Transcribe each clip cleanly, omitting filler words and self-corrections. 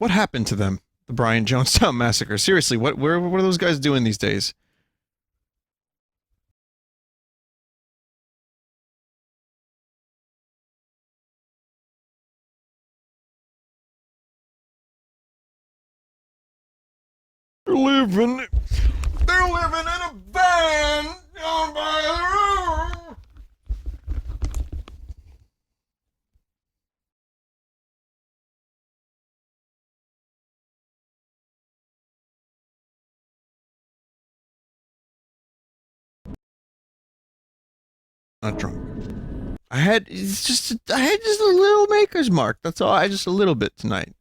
What happened to them? The Brian Jonestown Massacre. Seriously, what are those guys doing these days? They're living in a van down by the river. Not drunk. I had just a little maker's mark. That's all. I just a little bit tonight.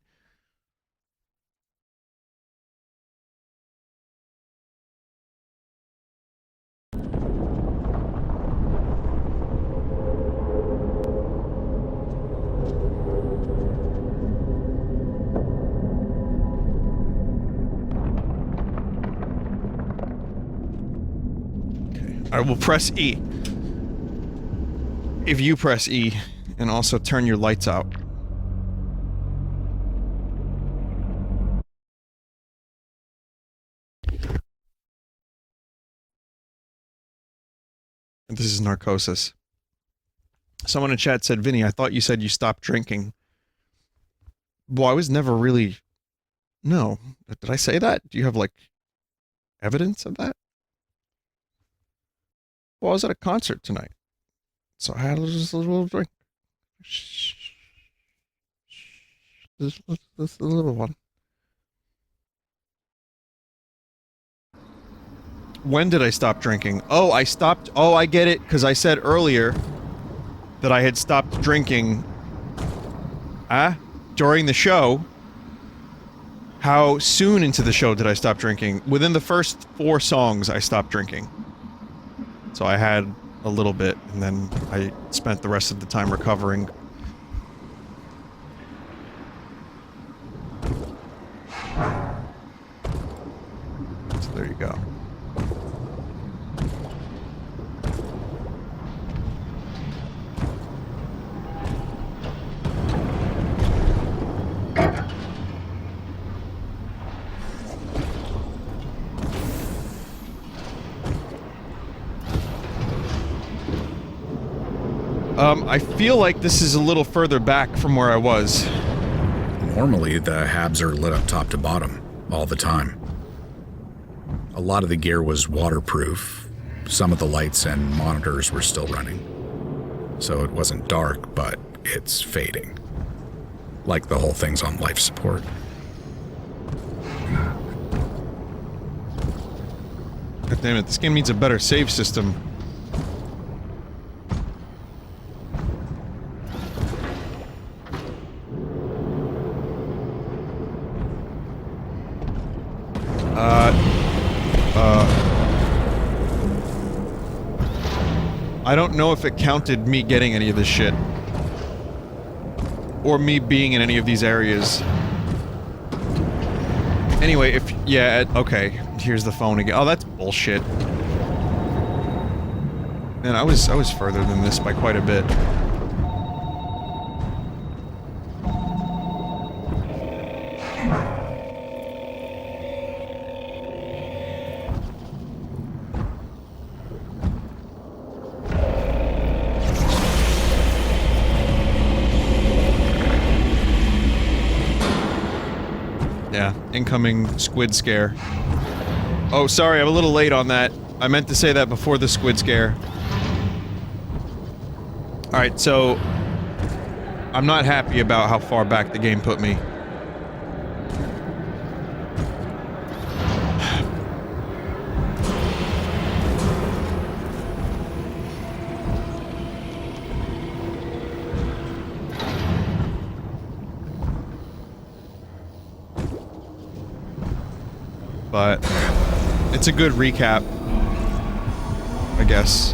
I will press E. If you press E, and also turn your lights out. And this is Narcosis. Someone in chat said, Vinny, I thought you said you stopped drinking. Well, I was never really... No. Did I say that? Do you have, like, evidence of that? Well, I was at a concert tonight. So I had just a little drink. Just a little one. When did I stop drinking? Oh, I stopped... Oh, I get it, because I said earlier that I had stopped drinking... during the show. How soon into the show did I stop drinking? Within the first 4 songs, I stopped drinking. So I had a little bit, and then I spent the rest of the time recovering. So there you go. I feel like this is a little further back from where I was. Normally, the habs are lit up top to bottom, all the time. A lot of the gear was waterproof. Some of the lights and monitors were still running. So it wasn't dark, but it's fading. Like the whole thing's on life support. God damn it, this game needs a better save system. I don't know if it counted me getting any of this shit. Or me being in any of these areas. Anyway, if... Yeah, okay. Here's the phone again. Oh, that's bullshit. Man, I was further than this by quite a bit. Incoming squid scare. Oh, sorry, I'm a little late on that. I meant to say that before the squid scare. Alright, so... I'm not happy about how far back the game put me. But it's a good recap, I guess.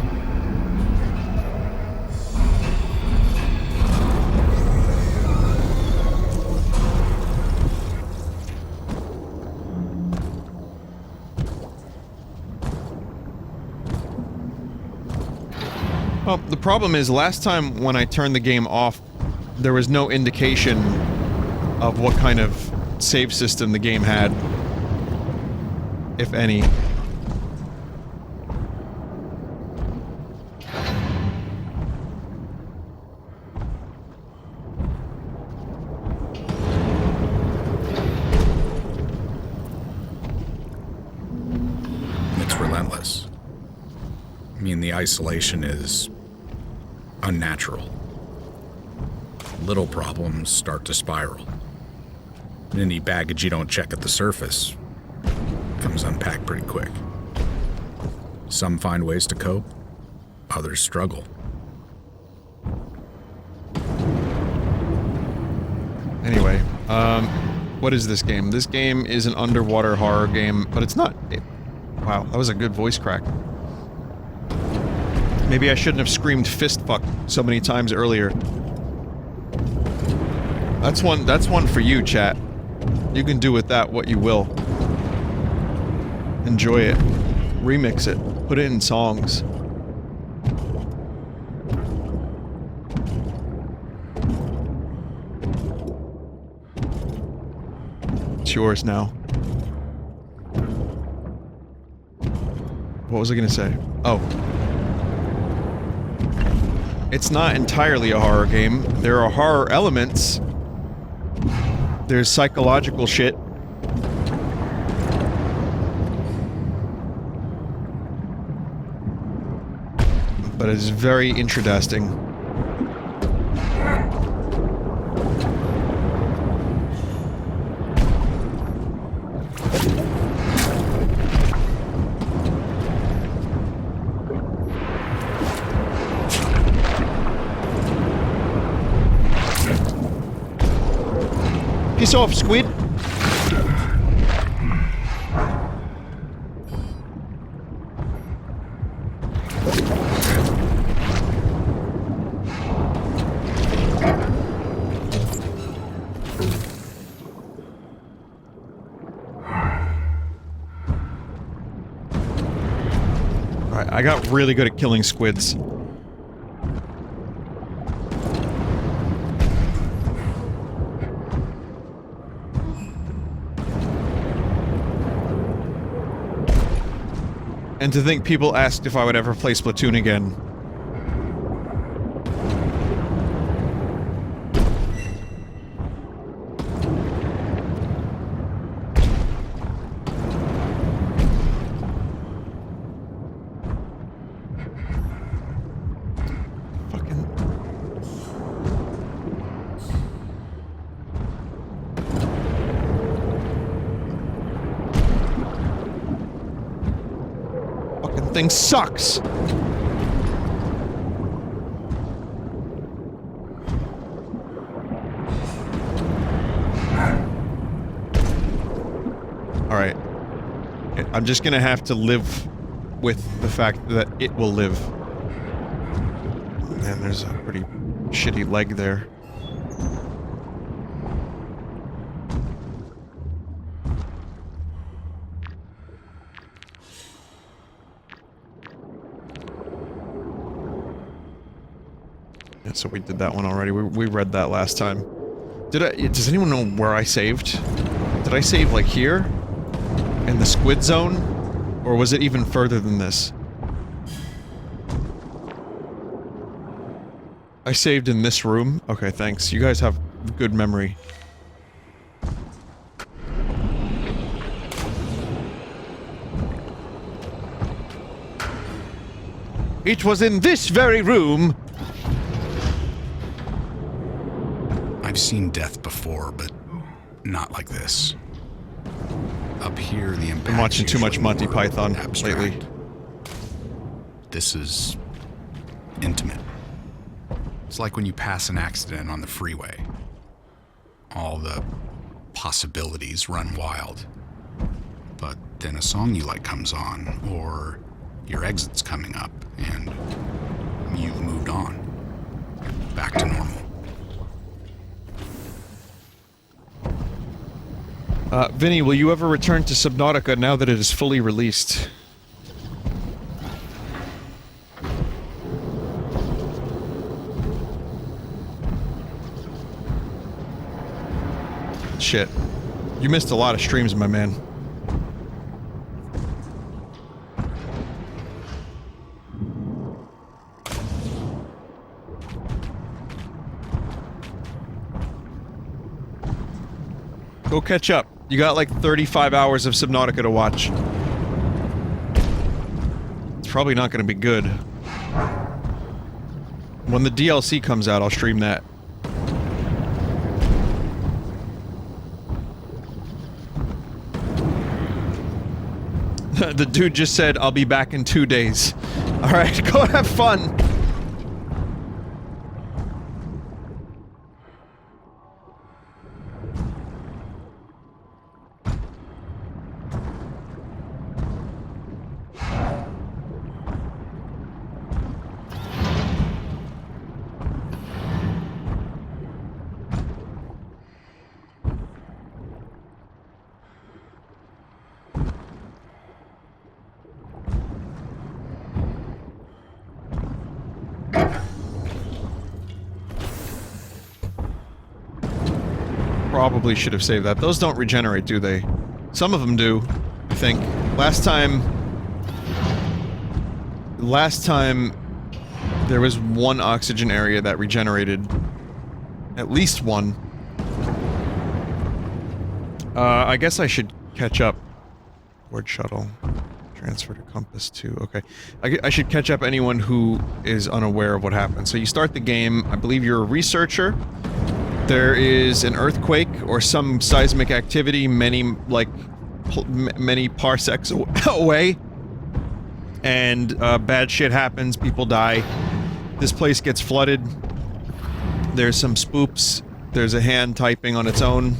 Well, the problem is, last time when I turned the game off, there was no indication of what kind of save system the game had, if any. It's relentless. I mean, the isolation is unnatural. Little problems start to spiral. And any baggage you don't check at the surface comes unpacked pretty quick. Some find ways to cope, others struggle. Anyway, what is this game? This game is an underwater horror game, but it's not... wow, that was a good voice crack. Maybe I shouldn't have screamed fist fuck so many times earlier. That's one for you, chat. You can do with that what you will. Enjoy it. Remix it. Put it in songs. It's yours now. What was I gonna say? Oh. It's not entirely a horror game. There are horror elements. There's psychological shit. But it's very interesting. Piss off, squid! Alright, I got really good at killing squids. And to think people asked if I would ever play Splatoon again. Thing sucks. Alright. I'm just gonna have to live with the fact that it will live. Man, there's a pretty shitty leg there. So we did that one already. We read that last time. Does anyone know where I saved? Did I save, like, here? In the squid zone? Or was it even further than this? I saved in this room? Okay, thanks. You guys have good memory. It was in this very room! I've seen death before, but not like this. Up here, the impact. I'm watching too much Monty Python lately. This is intimate. It's like when you pass an accident on the freeway. All the possibilities run wild. But then a song you like comes on, or your exit's coming up, and you've moved on. Back to normal. Vinny, will you ever return to Subnautica now that it is fully released? Shit. You missed a lot of streams, my man. Go catch up. You got like 35 hours of Subnautica to watch. It's probably not going to be good. When the DLC comes out, I'll stream that. The dude just said, I'll be back in 2 days. Alright, go have fun! Probably should have saved that. Those don't regenerate, do they? Some of them do, I think. Last time there was one oxygen area that regenerated. At least one. I guess I should catch up. Board shuttle. Transfer to compass 2. Okay. I should catch up anyone who is unaware of what happened. So you start the game. I believe you're a researcher. There is an earthquake or some seismic activity many parsecs away. And bad shit happens, people die. This place gets flooded. There's some spoops. There's a hand typing on its own.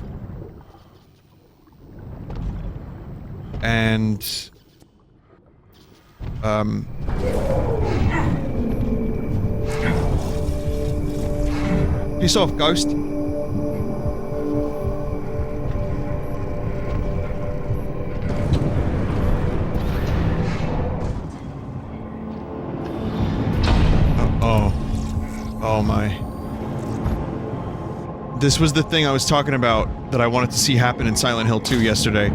And... Piss off, ghost. Oh my. This was the thing I was talking about that I wanted to see happen in Silent Hill 2 yesterday.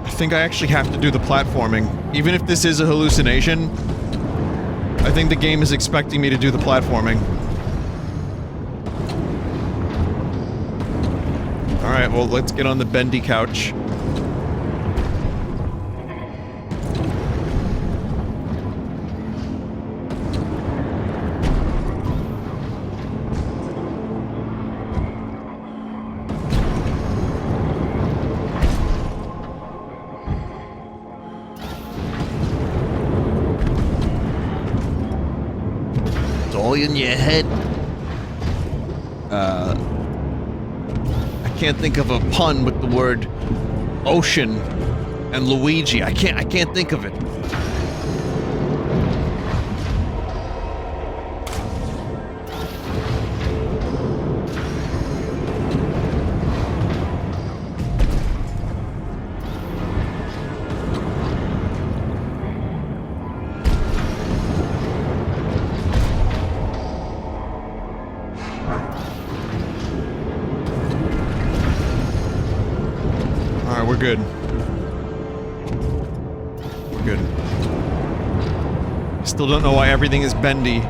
I think I actually have to do the platforming. Even if this is a hallucination, I think the game is expecting me to do the platforming. Alright, well, let's get on the bendy couch. In your head. I can't think of a pun with the word ocean and Luigi. I can't think of it. We're good. We're good. Still don't know why everything is bendy.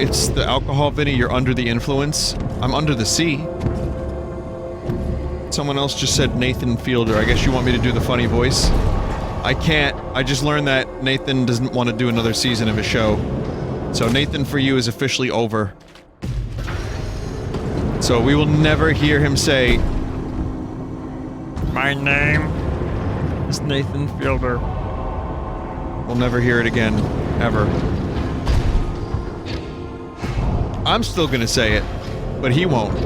It's the alcohol, Vinny. You're under the influence. I'm under the sea. It's Someone else just said Nathan Fielder. I guess you want me to do the funny voice? I can't. I just learned that Nathan doesn't want to do another season of his show. So Nathan for you is officially over. So we will never hear him say, "My name is Nathan Fielder." We'll never hear it again. Ever. I'm still gonna say it, but he won't.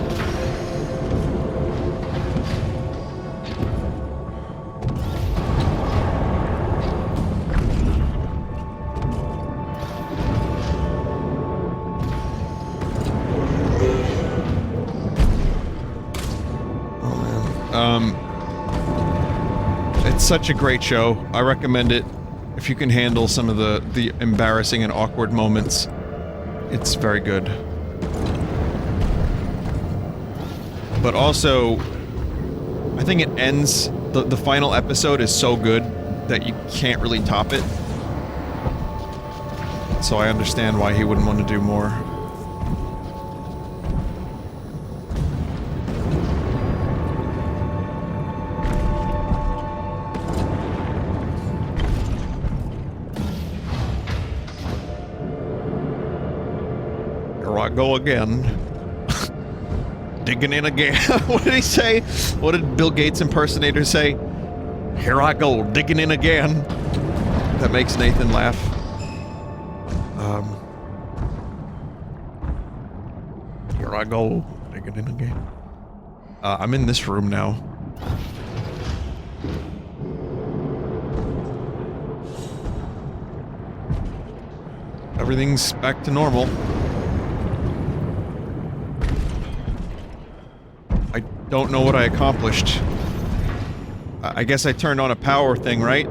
It's such a great show. I recommend it. If you can handle some of the embarrassing and awkward moments, it's very good. But also, I think it ends, the final episode is so good that you can't really top it. So I understand why he wouldn't want to do more. Go again. Digging in again. What did he say? What did Bill Gates impersonator say? Here I go, digging in again. That makes Nathan laugh. Here I go, digging in again. I'm in this room now. Everything's back to normal. Don't know what I accomplished. I guess I turned on a power thing, right?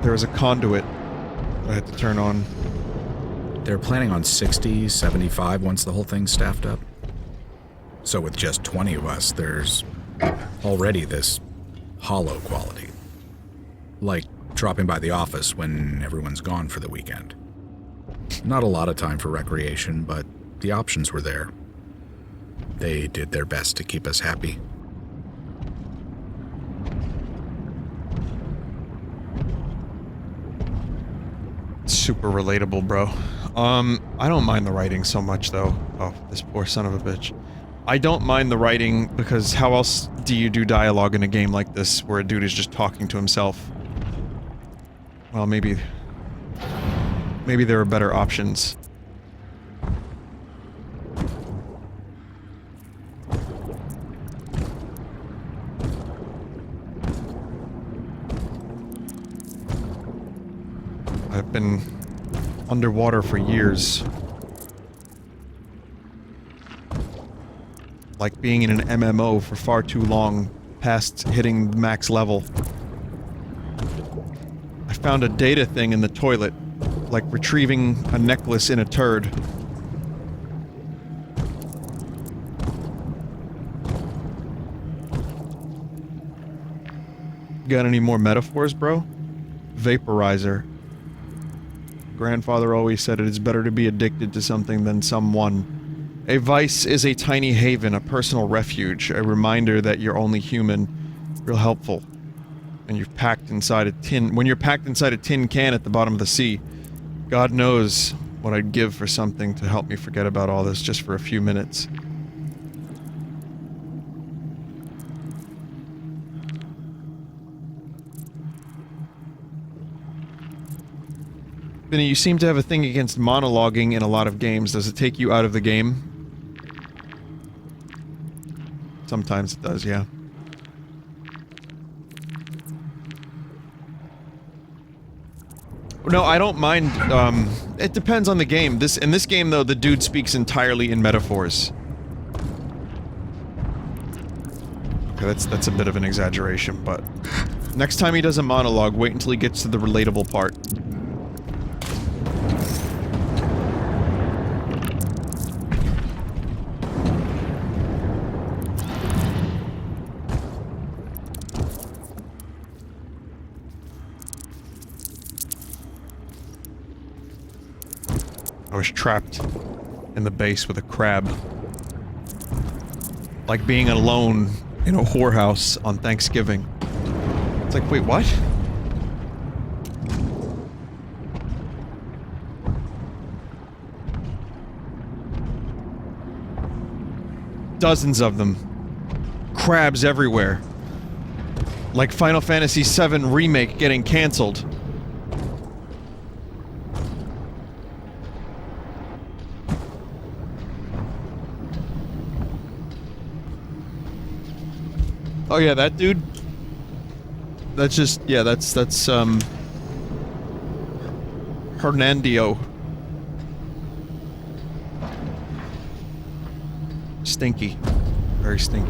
There was a conduit that I had to turn on. They're planning on 60, 75 once the whole thing's staffed up. So with just 20 of us, there's already this hollow quality. Like dropping by the office when everyone's gone for the weekend. Not a lot of time for recreation, but the options were there. They did their best to keep us happy. Super relatable, bro. I don't mind the writing so much, though. Oh, this poor son of a bitch. I don't mind the writing, because how else do you do dialogue in a game like this, where a dude is just talking to himself? Well, maybe there are better options. I've been underwater for years. Like being in an MMO for far too long, past hitting max level. I found a data thing in the toilet, like retrieving a necklace in a turd. Got any more metaphors, bro? Vaporizer. Grandfather always said it is better to be addicted to something than someone. A vice is a tiny haven, a personal refuge, a reminder that you're only human. Real helpful. And you've packed inside a tin- when you're packed inside a tin can at the bottom of the sea, God knows what I'd give for something to help me forget about all this just for a few minutes. Vinny, you seem to have a thing against monologuing in a lot of games. Does it take you out of the game? Sometimes it does, yeah. No, I don't mind, it depends on the game. In this game, though, the dude speaks entirely in metaphors. Okay, that's a bit of an exaggeration, but... Next time he does a monologue, wait until he gets to the relatable part. I was trapped. in the base with a crab. Like being alone in a whorehouse on Thanksgiving. It's like, wait, what? Dozens of them. Crabs everywhere. Like Final Fantasy VII Remake getting cancelled. Oh yeah, that dude? That's just, yeah, that's, Hernandio. Stinky. Very stinky.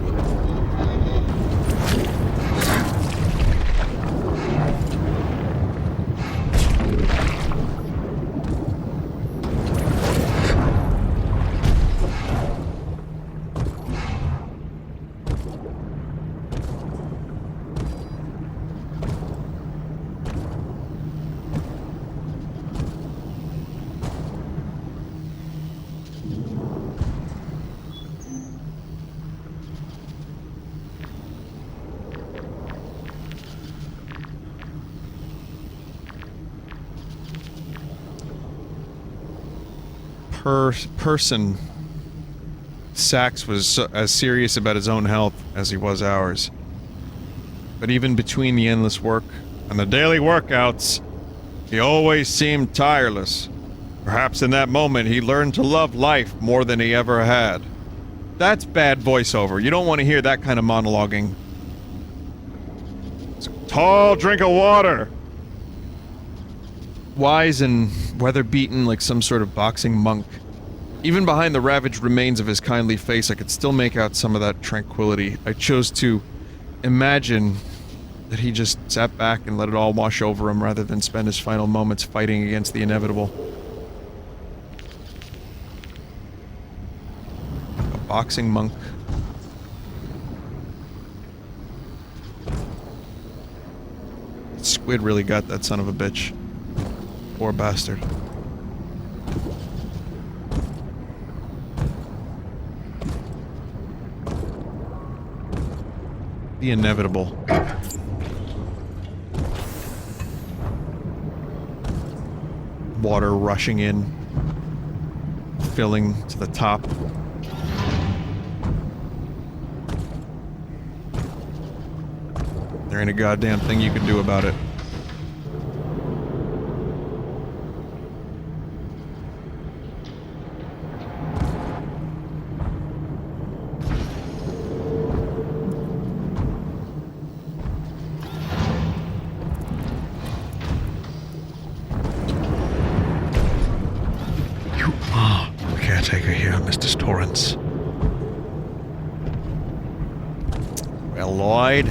Person, Sax was as serious about his own health as he was ours. But even between the endless work and the daily workouts, he always seemed tireless. Perhaps in that moment he learned to love life more than he ever had. That's bad voiceover. You don't want to hear that kind of monologuing. It's a tall drink of water! Wise and weather-beaten like some sort of boxing monk. Even behind the ravaged remains of his kindly face, I could still make out some of that tranquility. I chose to imagine that he just sat back and let it all wash over him rather than spend his final moments fighting against the inevitable. A boxing monk. Squid really got that son of a bitch. Poor bastard. The inevitable. Water rushing in, filling to the top. There ain't a goddamn thing you can do about it. Well, Lloyd.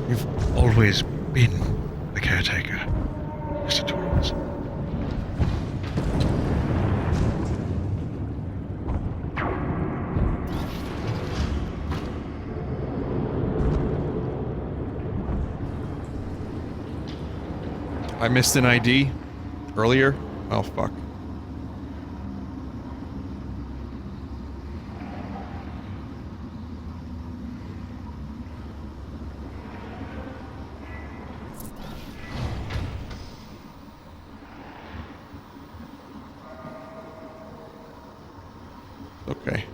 You've always been the caretaker, Mr. Torrance. I missed an ID earlier. Oh, fuck. Okay.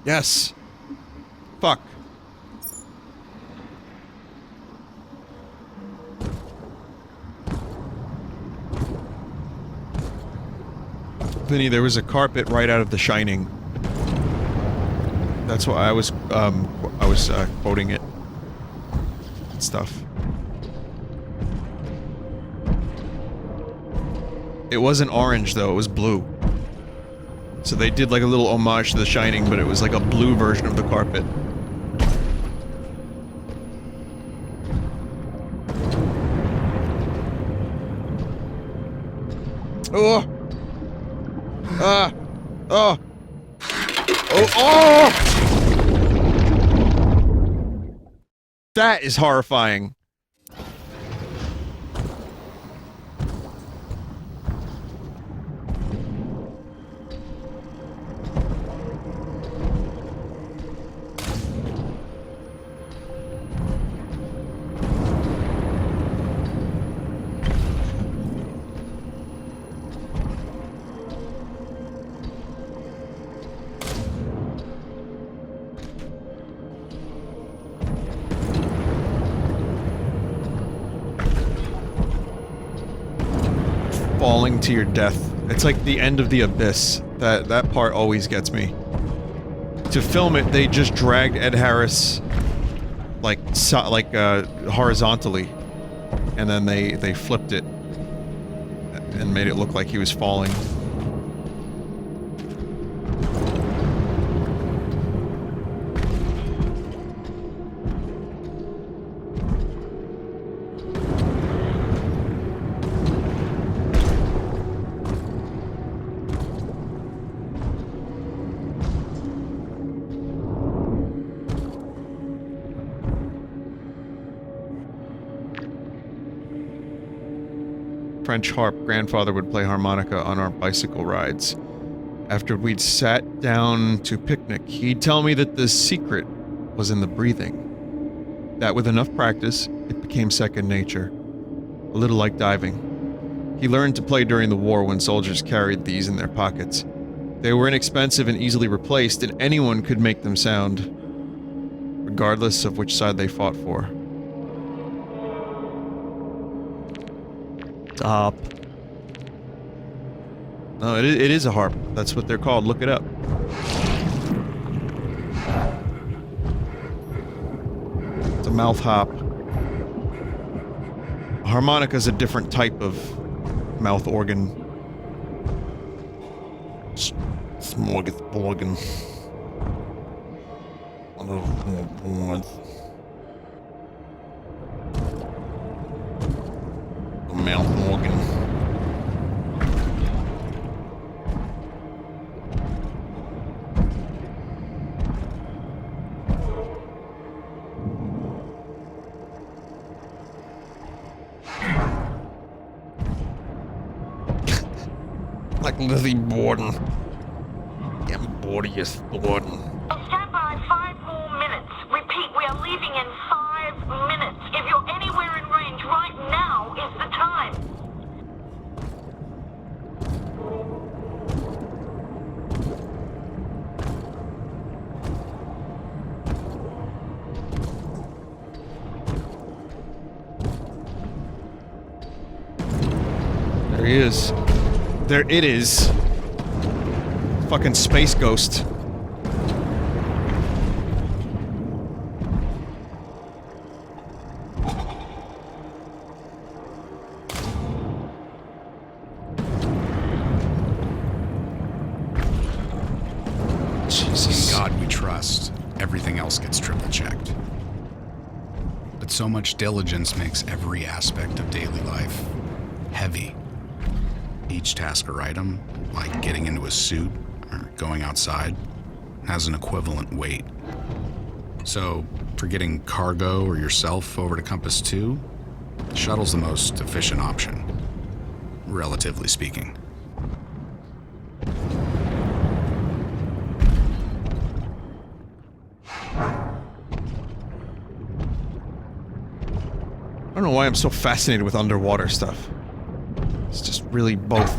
Yes. Fuck. Vinny, there was a carpet right out of The Shining. That's why I was quoting it and stuff. It wasn't orange, though, it was blue. So they did like a little homage to The Shining, but it was like a blue version of the carpet. Oh! Ah! Oh! Oh! Oh! That is horrifying. Falling to your death. It's like the end of the abyss. That part always gets me. To film it, they just dragged Ed Harris like horizontally, and then they flipped it and made it look like he was falling. French harp. Grandfather would play harmonica on our bicycle rides. After we'd sat down to picnic, he'd tell me that the secret was in the breathing. That with enough practice, it became second nature. A little like diving. He learned to play during the war when soldiers carried these in their pockets. They were inexpensive and easily replaced, and anyone could make them sound, regardless of which side they fought for. Harp. No, it is a harp. That's what they're called. Look it up. It's a mouth harp. A harmonica is a different type of mouth organ. Smorgasbord. Mouth organ. Like Lizzie Borden. Damn Bordius Borden. Stand by 5 more minutes. Repeat, we are leaving in 5 minutes. If you're anywhere in range right now is the time. There he is. There it is. Fucking space ghost. Jesus. In God we trust. Everything else gets triple checked. But so much diligence makes every aspect of daily life heavy. Each task or item, like getting into a suit or going outside, has an equivalent weight. So, for getting cargo or yourself over to Compass 2, the shuttle's the most efficient option, relatively speaking. I don't know why I'm so fascinated with underwater stuff. It's just really both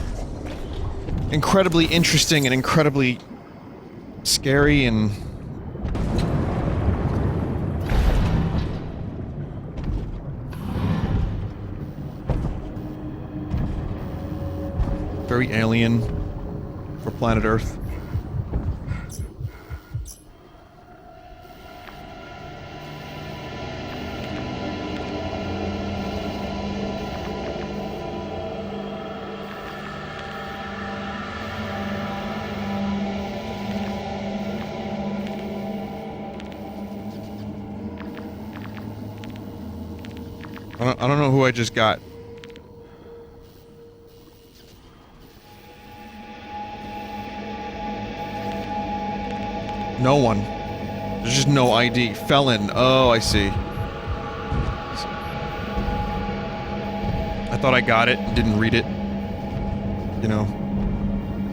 incredibly interesting and incredibly scary and very alien for planet Earth. I don't know who I just got. No one. There's just no ID. Felon. Oh, I see. I thought I got it and didn't read it. You know.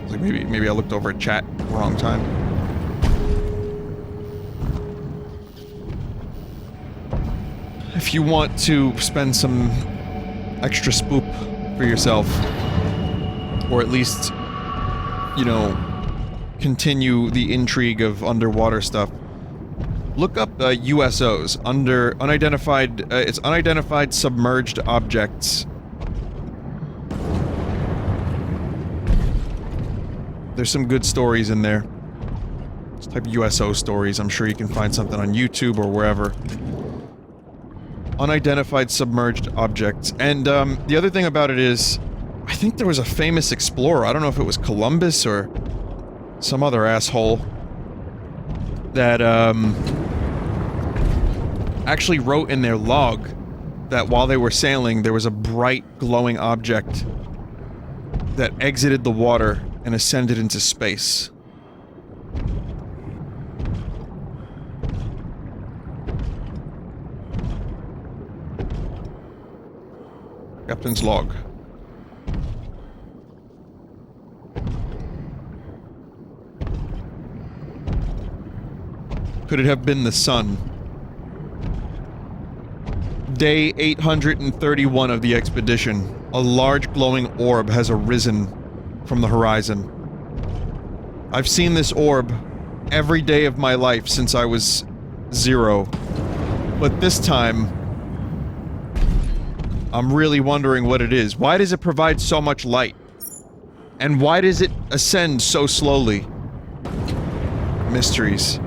It's like maybe I looked over at chat at the wrong time. If you want to spend some extra spoop for yourself, or at least, you know, continue the intrigue of underwater stuff, look up USOs, unidentified, it's unidentified submerged objects. There's some good stories in there. Just type USO stories, I'm sure you can find something on YouTube or wherever. Unidentified submerged objects. And, the other thing about it is, I think there was a famous explorer, I don't know if it was Columbus or some other asshole, that, actually wrote in their log that while they were sailing, there was a bright, glowing object that exited the water and ascended into space. Captain's log. Could it have been the sun? Day 831 of the expedition. A large glowing orb has arisen from the horizon. I've seen this orb every day of my life since I was 0. But this time, I'm really wondering what it is. Why does it provide so much light? And why does it ascend so slowly? Mysteries.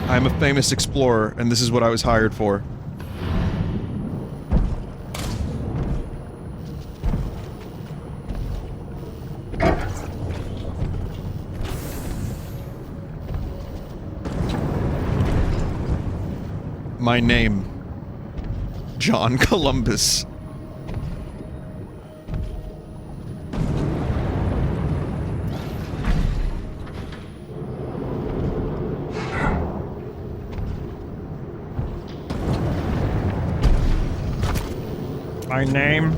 I'm a famous explorer, and this is what I was hired for. My name, John Columbus. My name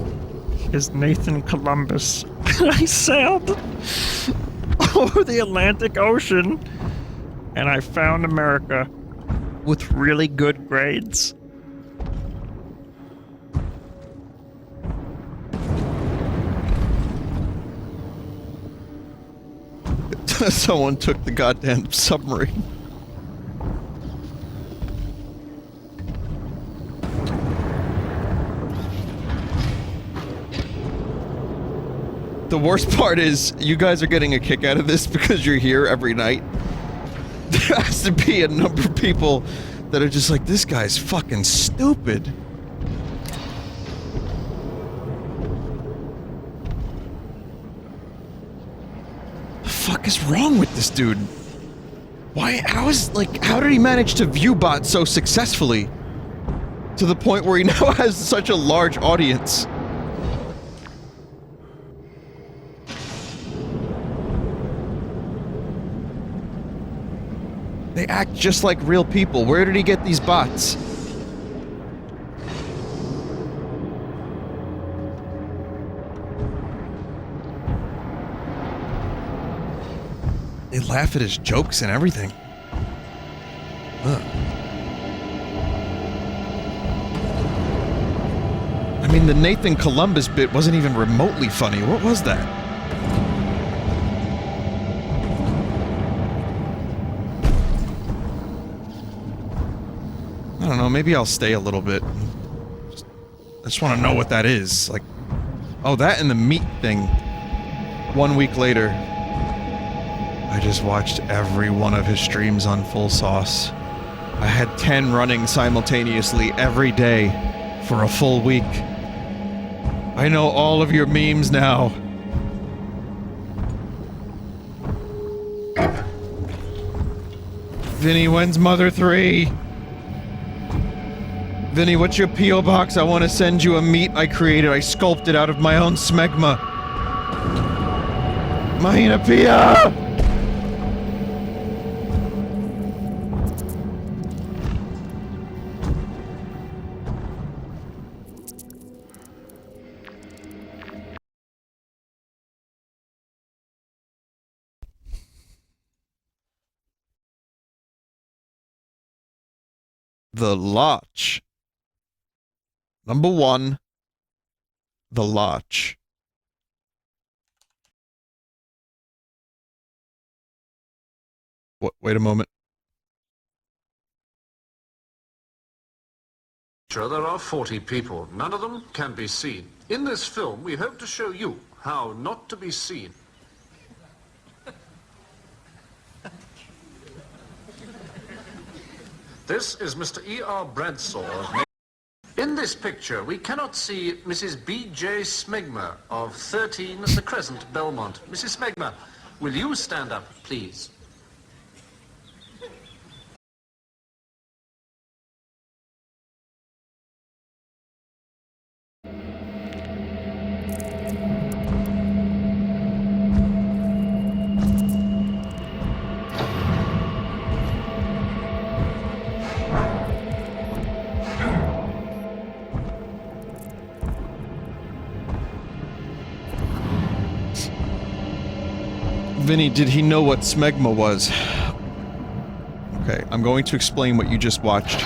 is Nathan Columbus. I sailed over the Atlantic Ocean and I found America with really good grades. Someone took the goddamn submarine. The worst part is, you guys are getting a kick out of this because you're here every night. There has to be a number of people that are just like, this guy's fucking stupid. The fuck is wrong with this dude? Why, how did he manage to viewbot so successfully? To the point where he now has such a large audience. They act just like real people. Where did he get these bots? They laugh at his jokes and everything. Ugh. I mean, the Nathan Columbus bit wasn't even remotely funny. What was that? I don't know, maybe I'll stay a little bit. I just want to know what that is. Like, oh, that and the meat thing. 1 week later, I just watched every one of his streams on full sauce. I had 10 running simultaneously every day for a full week. I know all of your memes now. Vinny, when's Mother 3? Vinny, what's your P.O. box? I want to send you a meat I created. I sculpted out of my own smegma. Mahina Pia! The Lodge. Number 1. The Lodge. What? Wait a moment. There are 40 people. None of them can be seen. In this film, we hope to show you how not to be seen. This is Mr. E.R. Bradshaw. In this picture, we cannot see Mrs. B.J. Smegma of 13 The Crescent, Belmont. Mrs. Smegma, will you stand up, please? Vinny, did he know what smegma was? Okay, I'm going to explain what you just watched.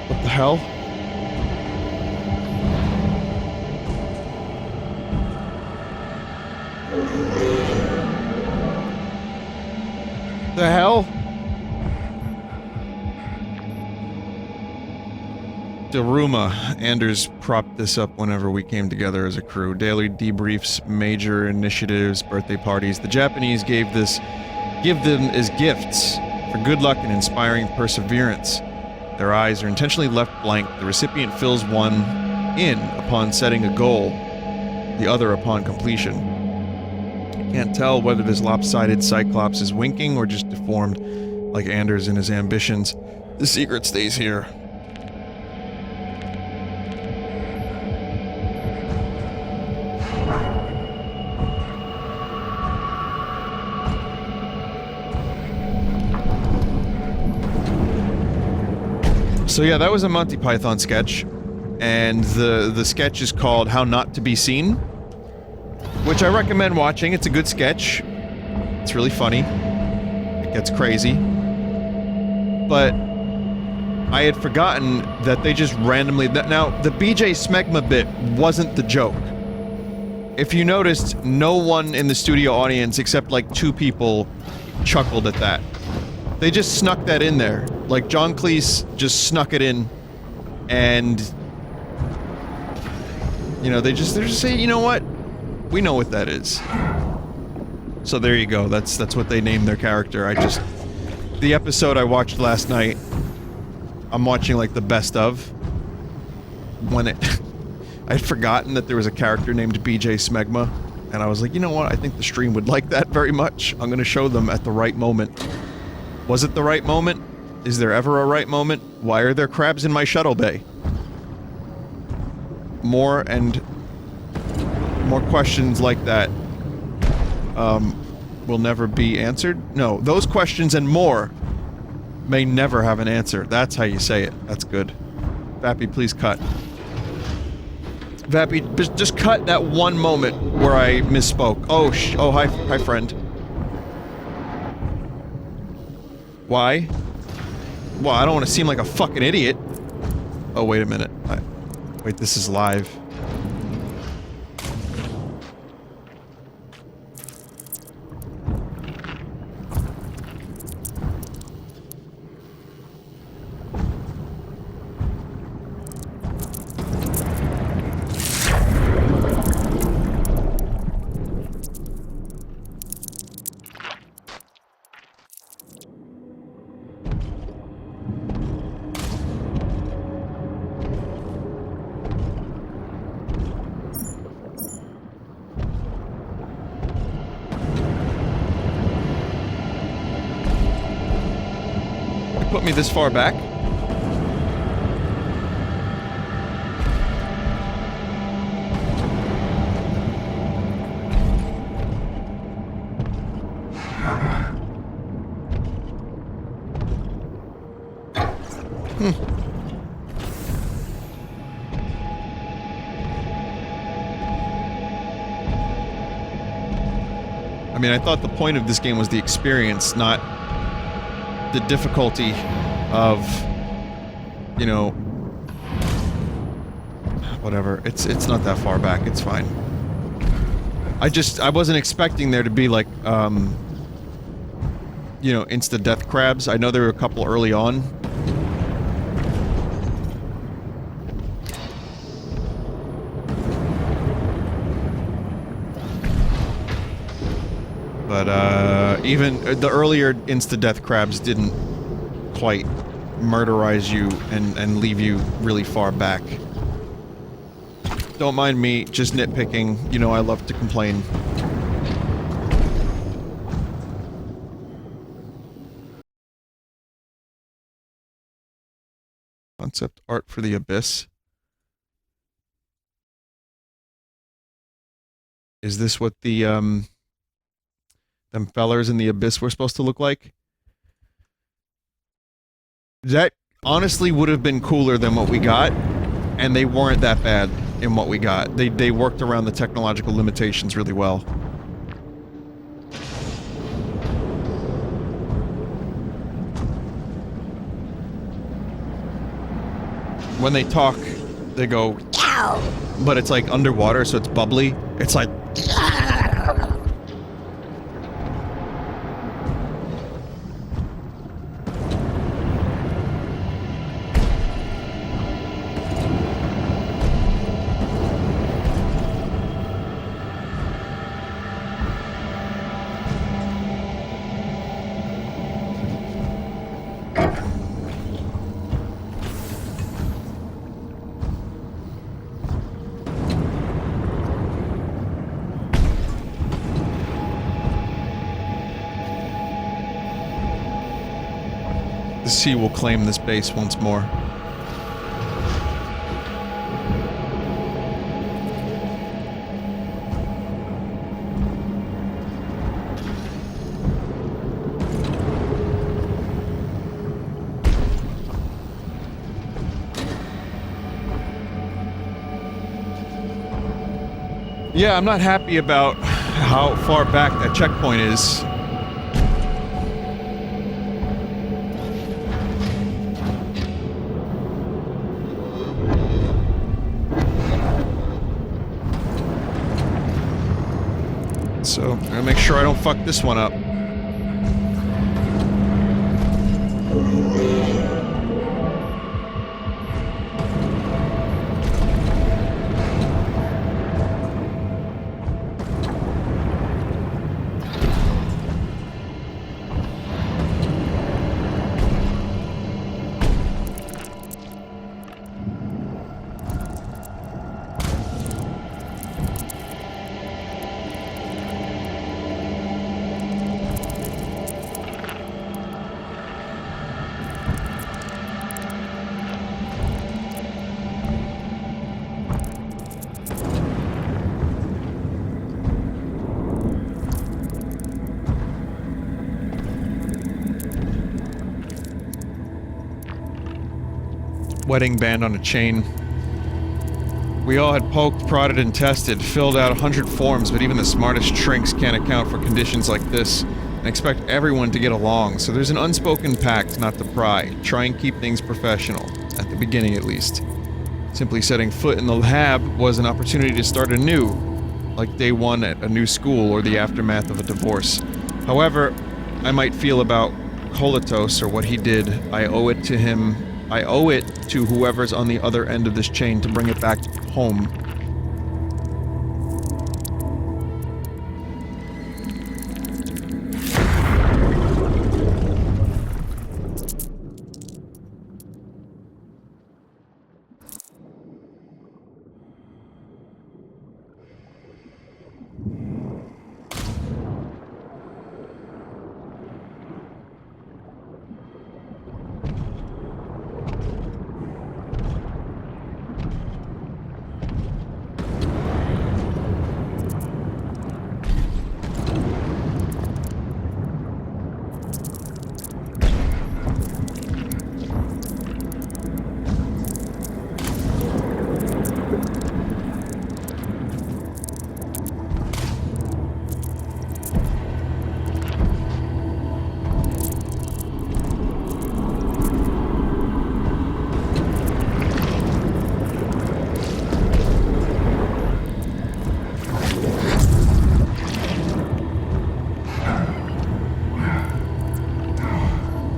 What the hell? The hell? Daruma. Anders propped this up whenever we came together as a crew. Daily debriefs, major initiatives, birthday parties. The Japanese give them as gifts for good luck and inspiring perseverance. Their eyes are intentionally left blank. The recipient fills one in upon setting a goal, the other upon completion. Can't tell whether this lopsided cyclops is winking or just deformed like Anders in his ambitions. The secret stays here. So yeah, that was a Monty Python sketch, and the sketch is called How Not to Be Seen, which I recommend watching. It's a good sketch. It's really funny. It gets crazy. But I had forgotten that they just randomly... Now, the BJ Smegma bit wasn't the joke. If you noticed, no one in the studio audience except like 2 people chuckled at that. They just snuck that in there. Like, John Cleese just snuck it in, and... You know, they just say, you know what? We know what that is. So there you go, that's what they named their character. The episode I watched last night, I'm watching, like, the best of, when I'd forgotten that there was a character named BJ Smegma, and I was like, you know what? I think the stream would like that very much. I'm gonna show them at the right moment. Was it the right moment? Is there ever a right moment? Why are there crabs in my shuttle bay? More questions like that will never be answered? No, those questions and more may never have an answer. That's how you say it. That's good. Vappy, please cut. Vappy, just cut that one moment where I misspoke. Oh, hi friend. Why? Well, I don't want to seem like a fucking idiot. Oh, wait a minute. Wait, this is live. Put me this far back? I mean, I thought the point of this game was the experience, not the difficulty of, you know, whatever. It's not that far back. It's fine. I wasn't expecting there to be like, you know, insta-death crabs. I know there were a couple early on. But, even the earlier insta-death crabs didn't quite murderize you and leave you really far back. Don't mind me, just nitpicking. You know I love to complain. Concept art for the Abyss. Is this what the, them fellers in the Abyss were supposed to look like? That honestly would have been cooler than what we got, and they weren't that bad in what we got. They worked around the technological limitations really well. When they talk, they go, "Yow!" But it's like underwater, so it's bubbly. It's like, the sea will claim this base once more. Yeah, I'm not happy about how far back that checkpoint is. So, I'm gonna make sure I don't fuck this one up. Wedding band on a chain. We all had poked, prodded, and tested, filled out 100 forms, but even the smartest shrinks can't account for conditions like this and expect everyone to get along, so there's an unspoken pact not to pry. Try and keep things professional, at the beginning at least. Simply setting foot in the lab was an opportunity to start anew, like day one at a new school or the aftermath of a divorce. However, I might feel about Kolatos or what he did, I owe it to him. I owe it to whoever's on the other end of this chain to bring it back home.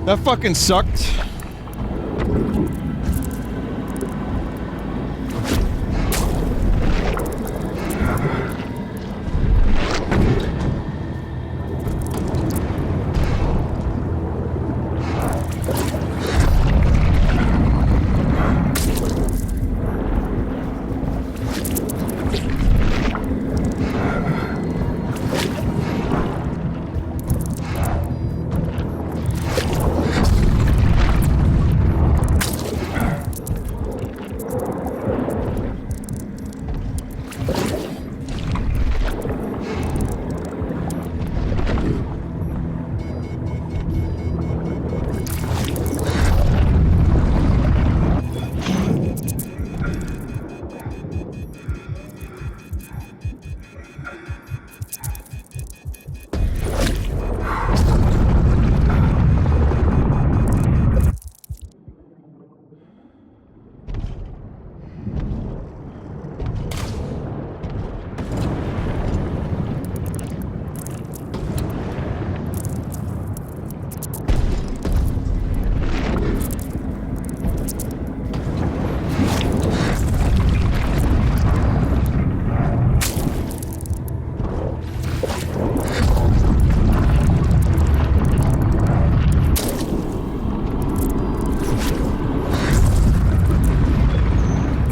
That fucking sucked.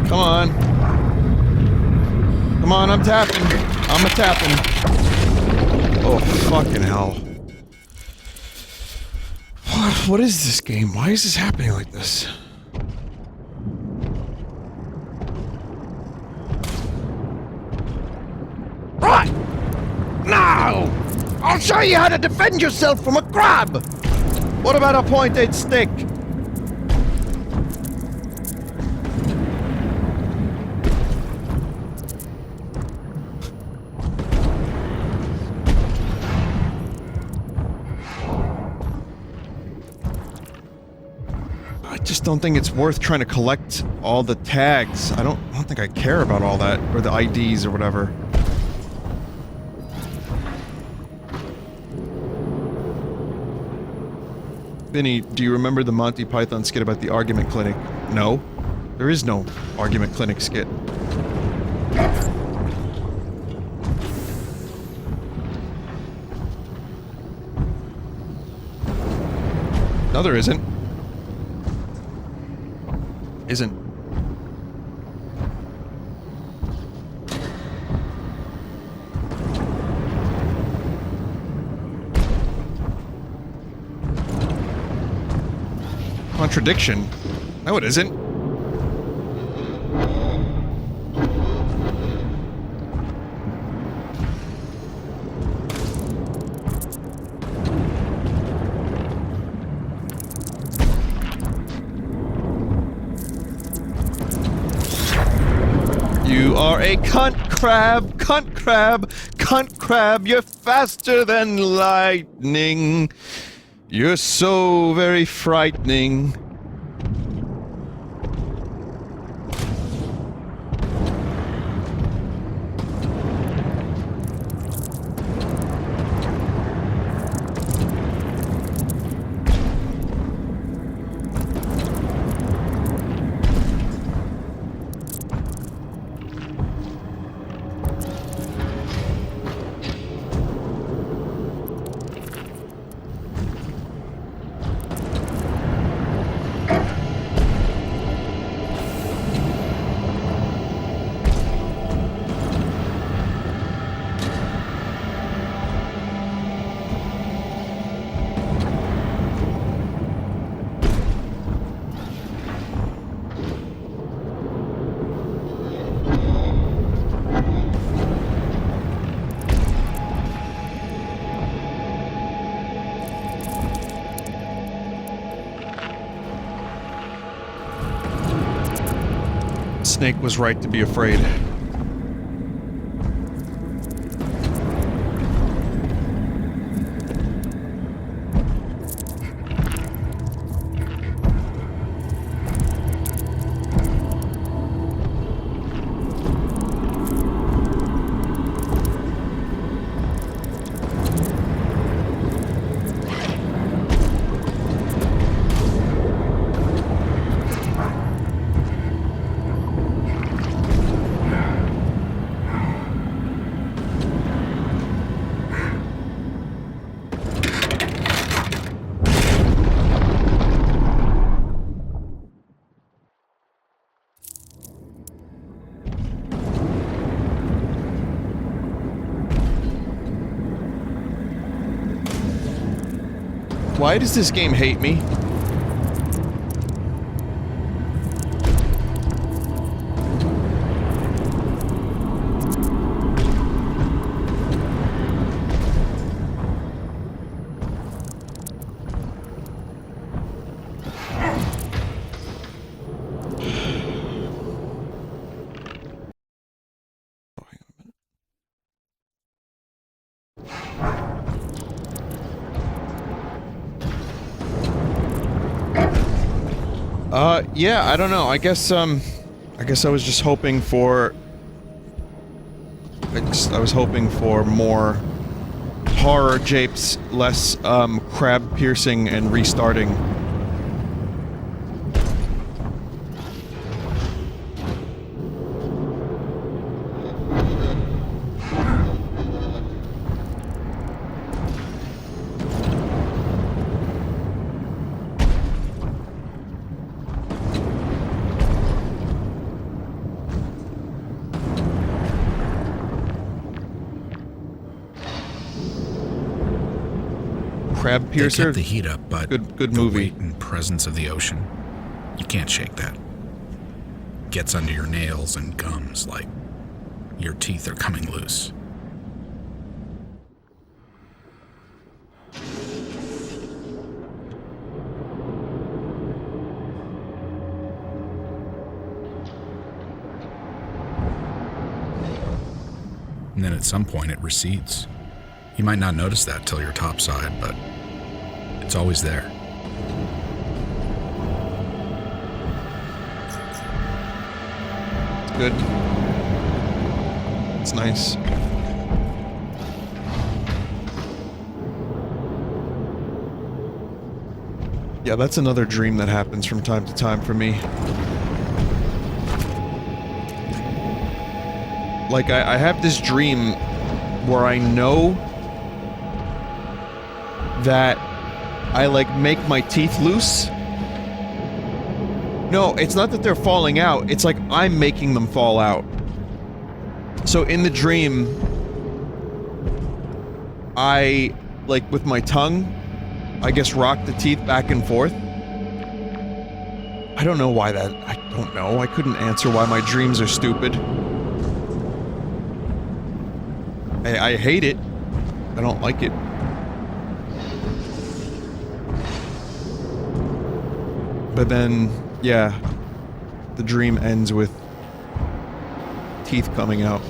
Come on. Come on, I'm tapping. I'm a tapping. Oh, fucking hell. What is this game? Why is this happening like this? Right! Now! I'll show you how to defend yourself from a crab! What about a pointed stick? I just don't think it's worth trying to collect all the tags. I don't think I care about all that, or the IDs or whatever. Vinny, do you remember the Monty Python skit about the argument clinic? No. There is no argument clinic skit. No, there isn't. Isn't. Contradiction? No, it isn't. You are a cunt crab, cunt crab, cunt crab. You're faster than lightning. You're so very frightening. Snake was right to be afraid. Why does this game hate me? Yeah, I don't know. I guess I was just hoping for... I was hoping for more horror japes, less, crab piercing and restarting. Crab They piercer? kept the heat up, but Good the movie. weight and presence of the ocean, you can't shake that. Gets under your nails and gums like your teeth are coming loose. And then at some point it recedes. You might not notice that till you're topside, but it's always there. It's good. It's nice. Yeah, that's another dream that happens from time to time for me. Like, I have this dream where I know that I, like, make my teeth loose. No, it's not that they're falling out, it's like I'm making them fall out. So in the dream, I, like, with my tongue, I guess rock the teeth back and forth. I don't know why that... I don't know. I couldn't answer why my dreams are stupid. I hate it. I don't like it. But then, yeah, the dream ends with teeth coming out.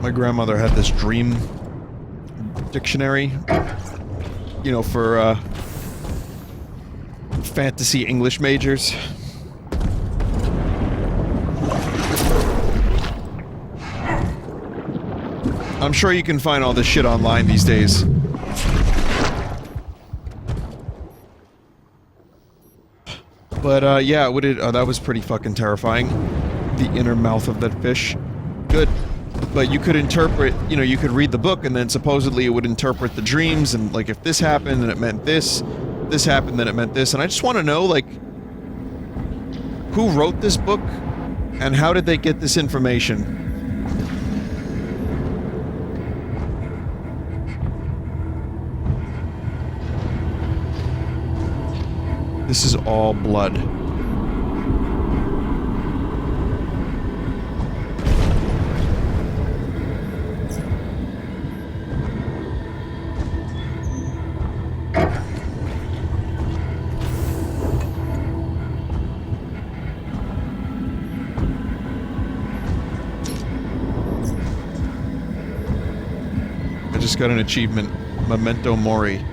My grandmother had this dream dictionary, you know, for, fantasy English majors. I'm sure you can find all this shit online these days. But, yeah, that was pretty fucking terrifying. The inner mouth of that fish. Good. But you could interpret, you know, you could read the book and then supposedly it would interpret the dreams and, like, if this happened then it meant this, this happened then it meant this, and I just want to know, like, who wrote this book and how did they get this information? This is all blood. I just got an achievement. Memento Mori.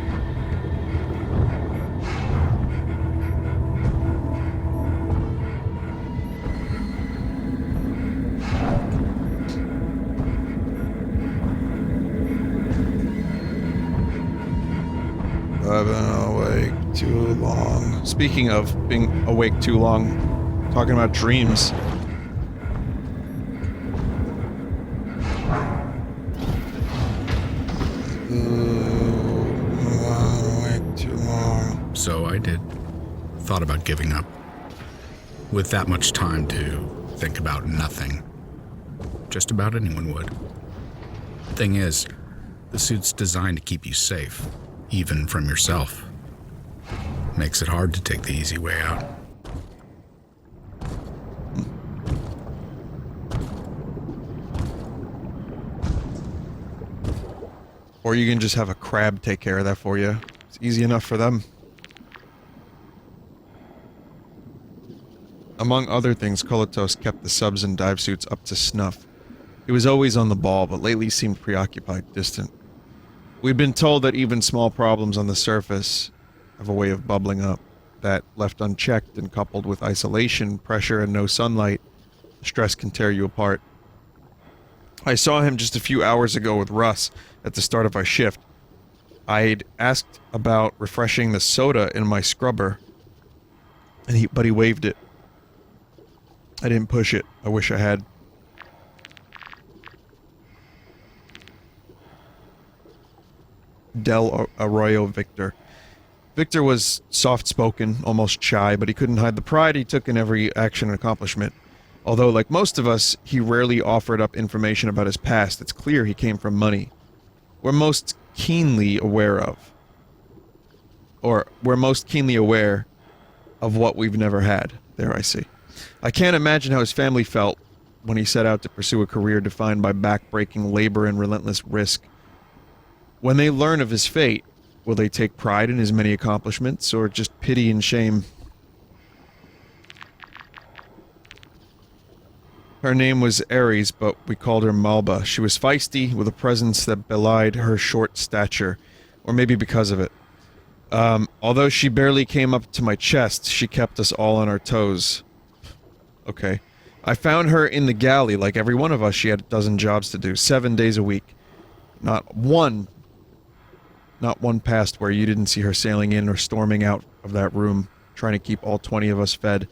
I've been awake too long. Speaking of being awake too long, talking about dreams. Awake too long. So I did. Thought about giving up. With that much time to think about nothing. Just about anyone would. Thing is, the suit's designed to keep you safe, even from yourself. Makes it hard to take the easy way out. Or you can just have a crab take care of that for you. It's easy enough for them. Among other things, Kolotos kept the subs and dive suits up to snuff. He was always on the ball, but lately seemed preoccupied, distant. We'd been told that even small problems on the surface have a way of bubbling up, that left unchecked and coupled with isolation, pressure, and no sunlight, stress can tear you apart. I saw him just a few hours ago with Russ at the start of our shift. I'd asked about refreshing the soda in my scrubber, but he waved it. I didn't push it. I wish I had. Del Arroyo Victor. Victor was soft-spoken, almost shy, but he couldn't hide the pride he took in every action and accomplishment. Although, like most of us, he rarely offered up information about his past. It's clear he came from money. We're most keenly aware of what we've never had. There, I see. I can't imagine how his family felt when he set out to pursue a career defined by back-breaking labor and relentless risk. When they learn of his fate, will they take pride in his many accomplishments, or just pity and shame? Her name was Ares, but we called her Malba. She was feisty, with a presence that belied her short stature, or maybe because of it. Although she barely came up to my chest, she kept us all on our toes. Okay. I found her in the galley. Like every one of us, she had a dozen jobs to do, 7 days a week. Not one passed where you didn't see her sailing in or storming out of that room, trying to keep all 20 of us fed.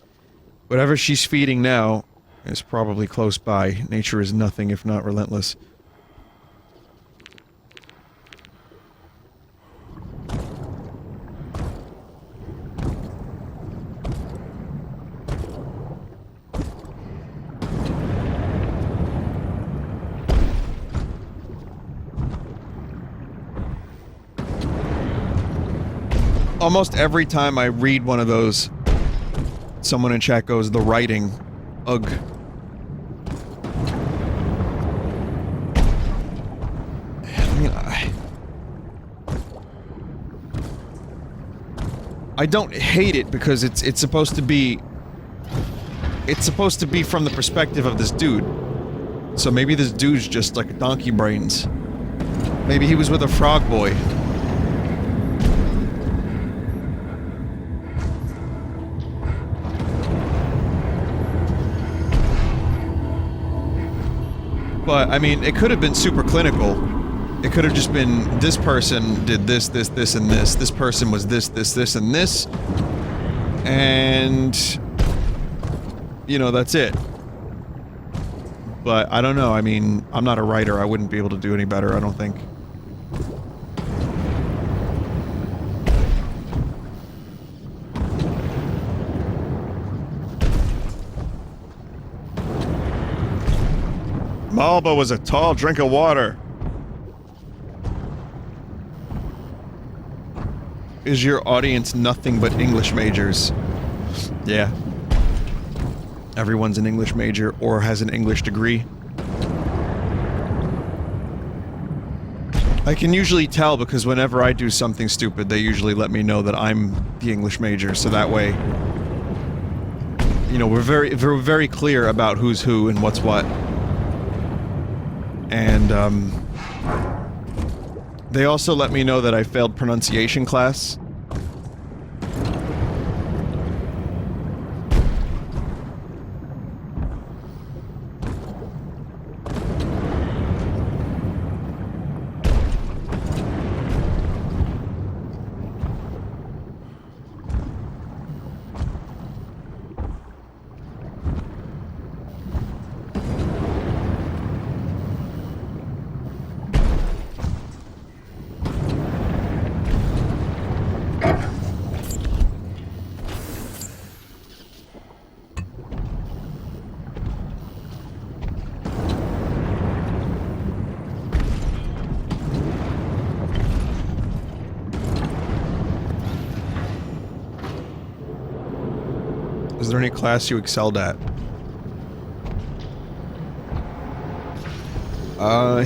Whatever she's feeding now is probably close by. Nature is nothing if not relentless. Almost every time I read one of those, someone in chat goes, the writing. Ugh. I mean, I don't hate it because it's supposed to be... It's supposed to be from the perspective of this dude. So maybe this dude's just like a donkey brains. Maybe he was with a frog boy. But, I mean, it could have been super clinical. It could have just been, this person did this, this, this, and this. This person was this, this, this, and this. And... you know, that's it. But, I don't know. I mean, I'm not a writer. I wouldn't be able to do any better, I don't think. Malba was a tall drink of water. Is your audience nothing but English majors? Yeah. Everyone's an English major or has an English degree. I can usually tell because whenever I do something stupid, they usually let me know that I'm the English major, so that way, you know, we're very clear about who's who and what's what. And, they also let me know that I failed pronunciation class. Is there any class you excelled at?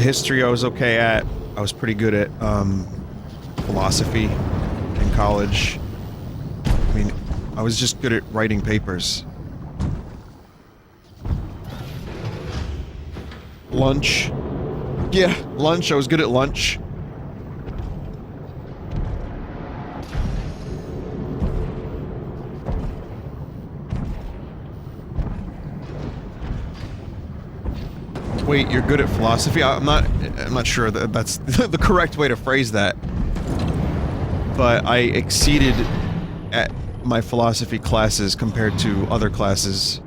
History I was okay at. I was pretty good at, philosophy in college. I mean, I was just good at writing papers. Lunch. Yeah, lunch. I was good at lunch. Wait, you're good at philosophy? I'm not sure that that's the correct way to phrase that. But I exceeded at my philosophy classes compared to other classes.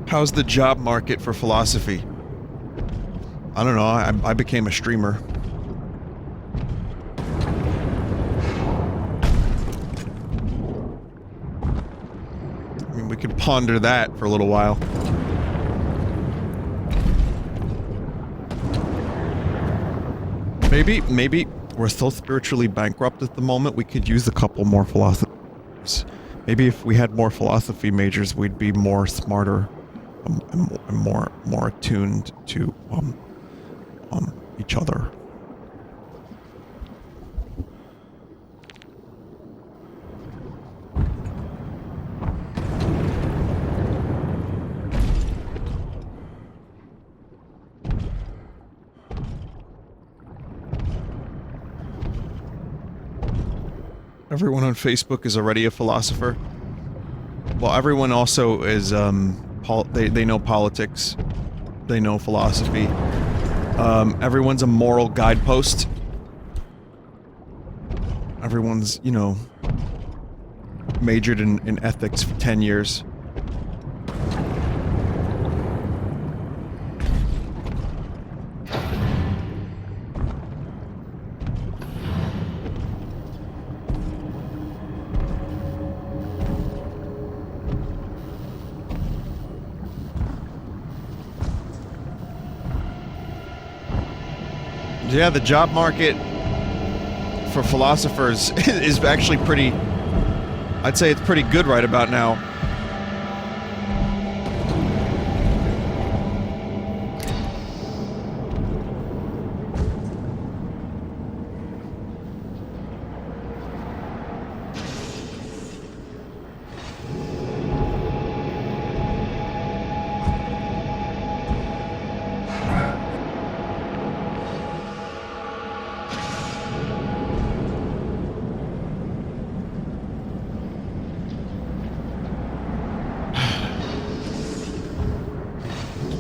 How's the job market for philosophy? I don't know, I became a streamer. I mean, we could ponder that for a little while. Maybe we're still spiritually bankrupt at the moment. We could use a couple more philosophers. Maybe if we had more philosophy majors, we'd be more smarter. And more attuned to each other. Everyone on Facebook is already a philosopher. Well, everyone also is they know politics, they know philosophy. Everyone's a moral guidepost. Everyone's, you know, majored in ethics for 10 years. Yeah, the job market for philosophers is actually pretty... I'd say it's pretty good right about now.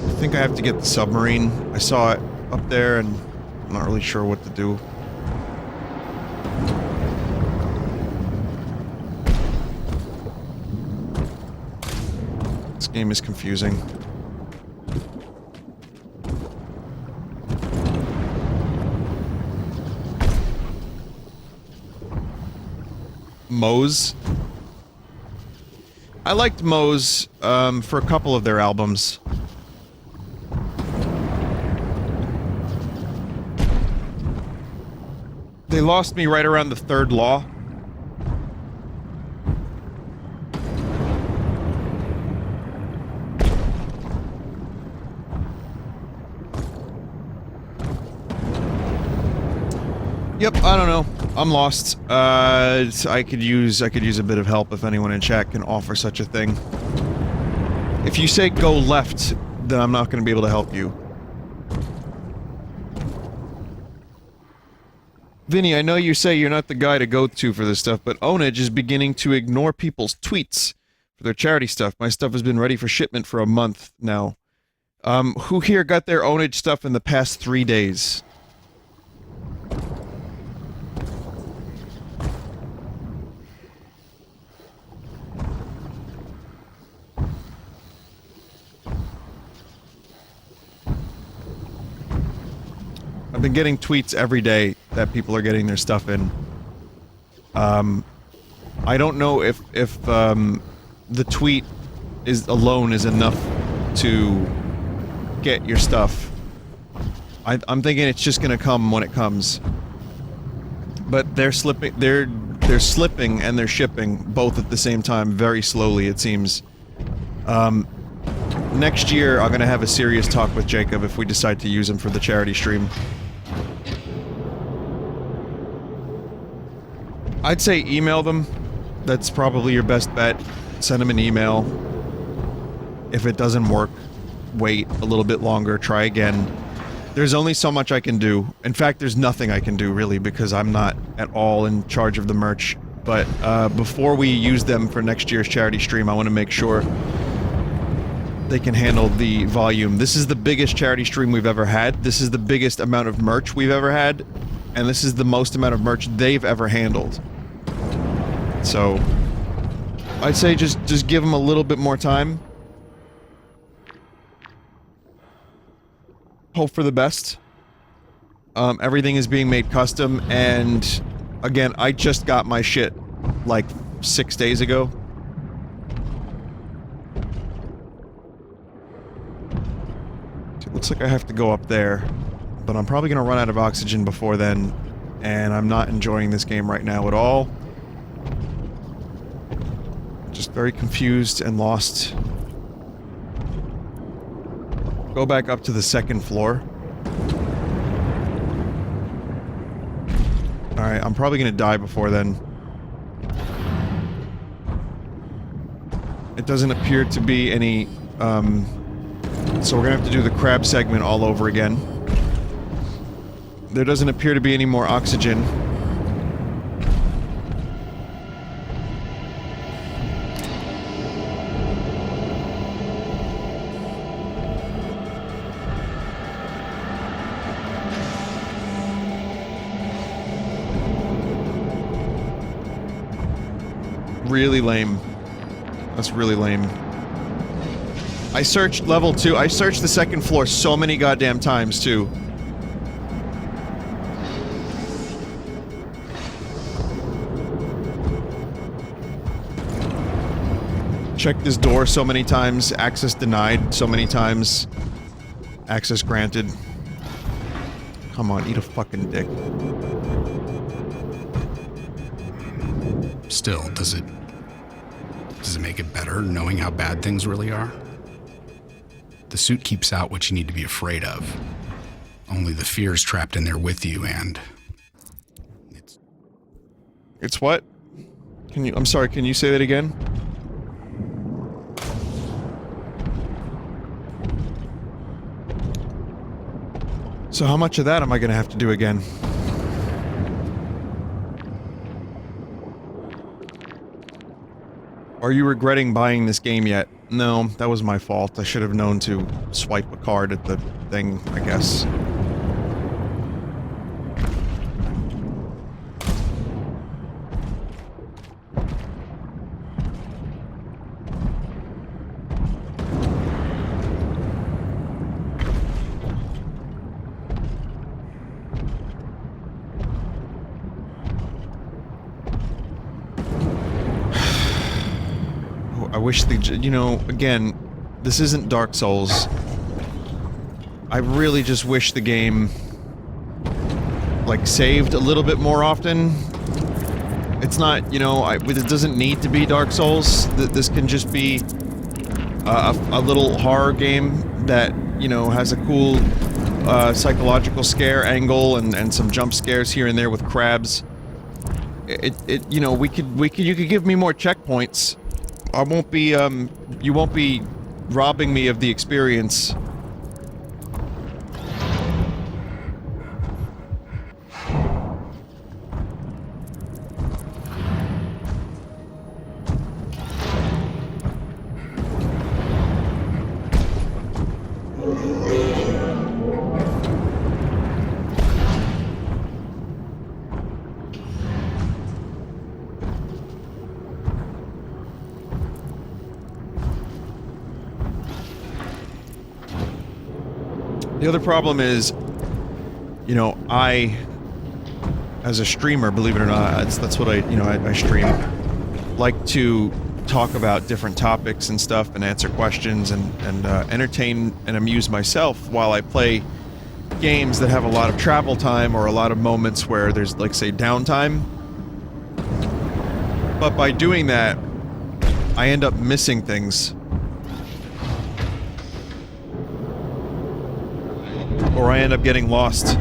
I think I have to get the submarine. I saw it up there and I'm not really sure what to do. This game is confusing. Woes. I liked Woes for a couple of their albums. They lost me right around the third law. Yep, I don't know. I'm lost. I could use a bit of help if anyone in chat can offer such a thing. If you say go left, then I'm not going to be able to help you. Vinny, I know you say you're not the guy to go to for this stuff, but Homage is beginning to ignore people's tweets for their charity stuff. My stuff has been ready for shipment for a month now. Who here got their Homage stuff in the past 3 days? I've been getting tweets every day that people are getting their stuff in. I don't know if the tweet alone is enough to get your stuff. I'm thinking it's just gonna come when it comes. But they're slipping and they're shipping both at the same time, very slowly it seems. Next year I'm gonna have a serious talk with Jacob if we decide to use him for the charity stream. I'd say email them. That's probably your best bet. Send them an email. If it doesn't work, wait a little bit longer, try again. There's only so much I can do. In fact, there's nothing I can do, really, because I'm not at all in charge of the merch. But, before we use them for next year's charity stream, I want to make sure they can handle the volume. This is the biggest charity stream we've ever had. This is the biggest amount of merch we've ever had. And this is the most amount of merch they've ever handled. So, I'd say just give them a little bit more time. Hope for the best. Everything is being made custom, and again, I just got my shit like 6 days ago. It looks like I have to go up there, but I'm probably gonna run out of oxygen before then, and I'm not enjoying this game right now at all. Just very confused and lost. Go back up to the second floor. Alright, I'm probably gonna die before then. It doesn't appear to be any, so we're gonna have to do the crab segment all over again. There doesn't appear to be any more oxygen. Really lame. That's really lame. I searched level 2. I searched the second floor so many goddamn times, too. Checked this door so many times. Access denied so many times. Access granted. Come on, eat a fucking dick. Still, does it make it better knowing how bad things really are? The suit keeps out what you need to be afraid of. Only the fear's trapped in there with you, and It's what? I'm sorry, can you say that again? So how much of that am I gonna have to do again? Are you regretting buying this game yet? No, that was my fault. I should have known to swipe a card at the thing, I guess. I wish you know, again, this isn't Dark Souls. I really just wish the game, like, saved a little bit more often. It's not, you know, it doesn't need to be Dark Souls. This can just be a little horror game that, you know, has a cool psychological scare angle and some jump scares here and there with crabs. You know, you could give me more checkpoints. I won't be, you won't be robbing me of the experience. The other problem is, you know, I, as a streamer, believe it or not, that's what I stream, like to talk about different topics and stuff and answer questions and entertain and amuse myself while I play games that have a lot of travel time or a lot of moments where there's, like, say, downtime. But by doing that, I end up missing things. Or I end up getting lost.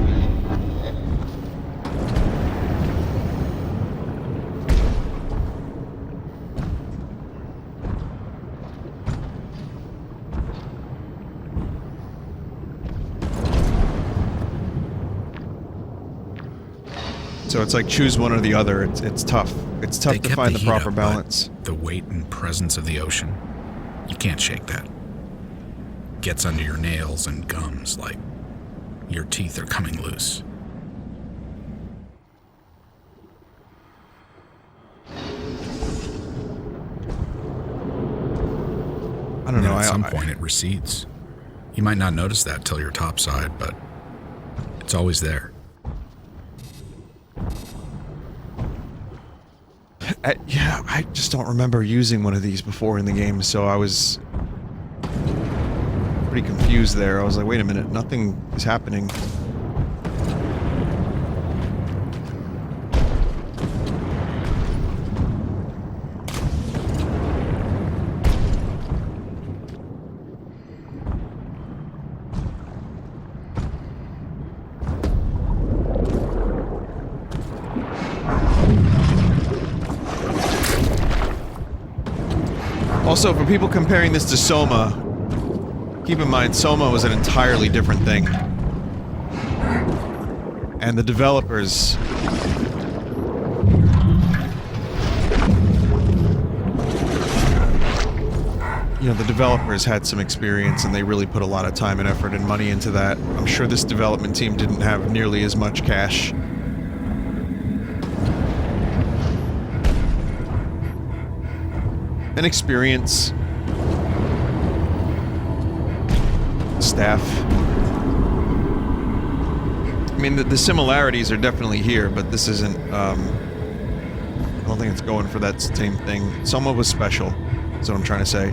So it's like choose one or the other. It's tough. It's tough to find the proper balance. The weight and presence of the ocean, you can't shake that. Gets under your nails and gums like your teeth are coming loose. I don't know. At some point it recedes. You might not notice that till you're topside, but it's always there. Yeah, I just don't remember using one of these before in the game, so I was pretty confused there. I was like, wait a minute, nothing is happening. Also, for people comparing this to Soma, keep in mind, Soma was an entirely different thing. And the developers... You know, the developers had some experience and they really put a lot of time and effort and money into that. I'm sure this development team didn't have nearly as much cash. And experience. Staff. I mean, the similarities are definitely here, but this isn't, I don't think it's going for that same thing. Soma was special, is what I'm trying to say.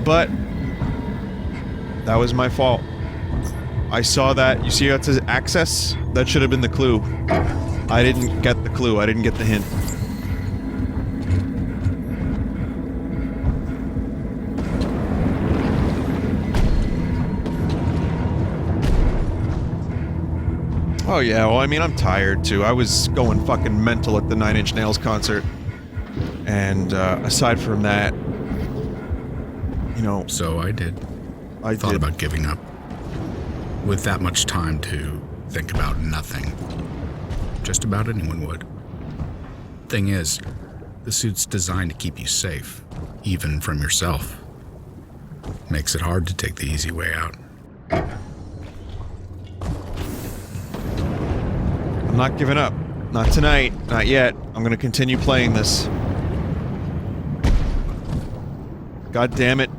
But that was my fault. I saw that. You see how it says access? That should have been the clue. I didn't get the clue. I didn't get the hint. Oh yeah, well I mean I'm tired too. I was going fucking mental at the Nine Inch Nails concert. And aside from that, you know... So I did. I thought about giving up. With that much time to think about nothing. Just about anyone would. Thing is, the suit's designed to keep you safe, even from yourself. Makes it hard to take the easy way out. I'm not giving up. Not tonight. Not yet. I'm gonna continue playing this. God damn it.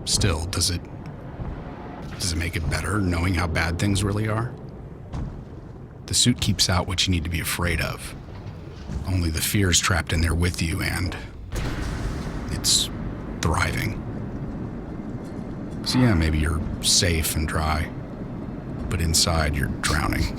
Still, does it make it better knowing how bad things really are? The suit keeps out what you need to be afraid of. Only the fear's trapped in there with you, and it's thriving. So yeah, maybe you're safe and dry, but inside you're drowning.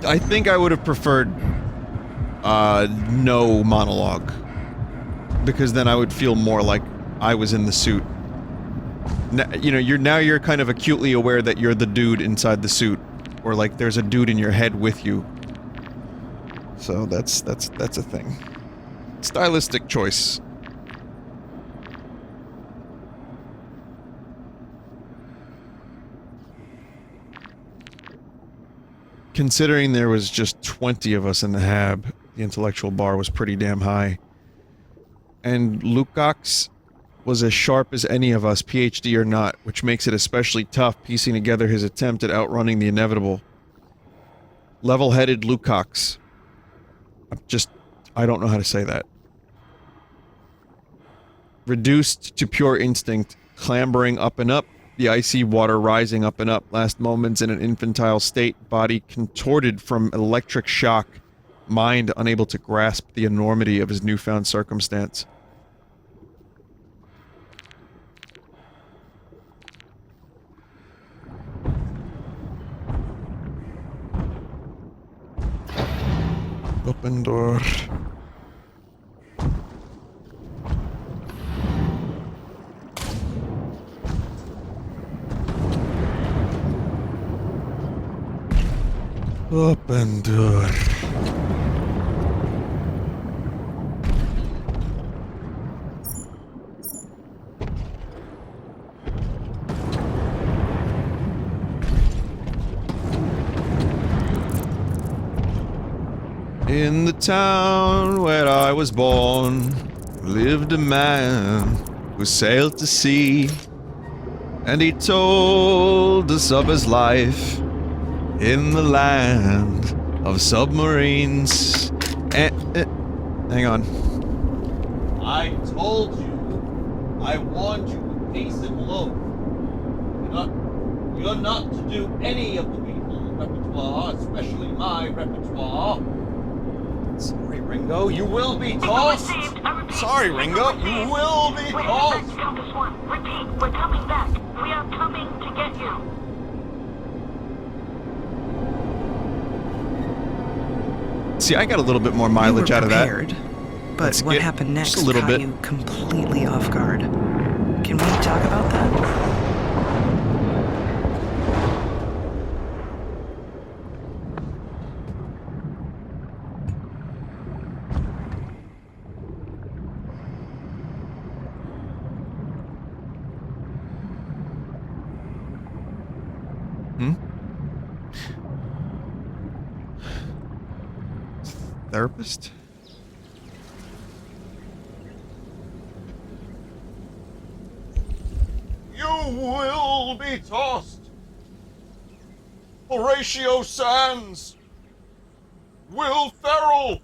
I think I would have preferred no monologue, because then I would feel more like I was in the suit. You know, you're kind of acutely aware that you're the dude inside the suit, or like there's a dude in your head with you. So that's a thing. Stylistic choice. Considering there was just 20 of us in the hab, the intellectual bar was pretty damn high. And Lukacs was as sharp as any of us, PhD or not, which makes it especially tough piecing together his attempt at outrunning the inevitable. Level-headed Lukacs. I don't know how to say that. Reduced to pure instinct, clambering up and up, the icy water rising up and up, last moments in an infantile state, body contorted from electric shock, mind unable to grasp the enormity of his newfound circumstance. Open door. Open door. In the town where I was born, lived a man who sailed to sea, and he told us of his life in the land of submarines. Hang on. I told you. I warned you with peace and love. You're not to do any of the Beatles' repertoire, especially my repertoire. Sorry, Ringo, you will be tossed. Sorry, Ringo, you will be tossed. We're headed back to Compass 1. Repeat, we're coming back. We are coming to get you. See, I got a little bit more mileage out of that. But Let's what get happened next just a little caught bit. you completely off guard. Can we talk about that? Therapist? You will be tossed. Horatio Sands. Will Ferrell.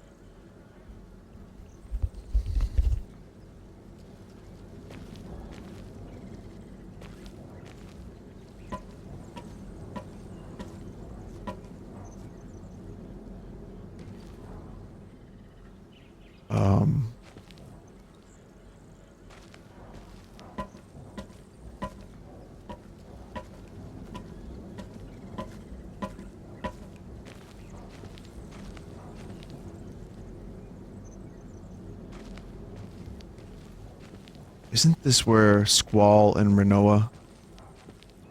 Isn't this where Squall and Renoa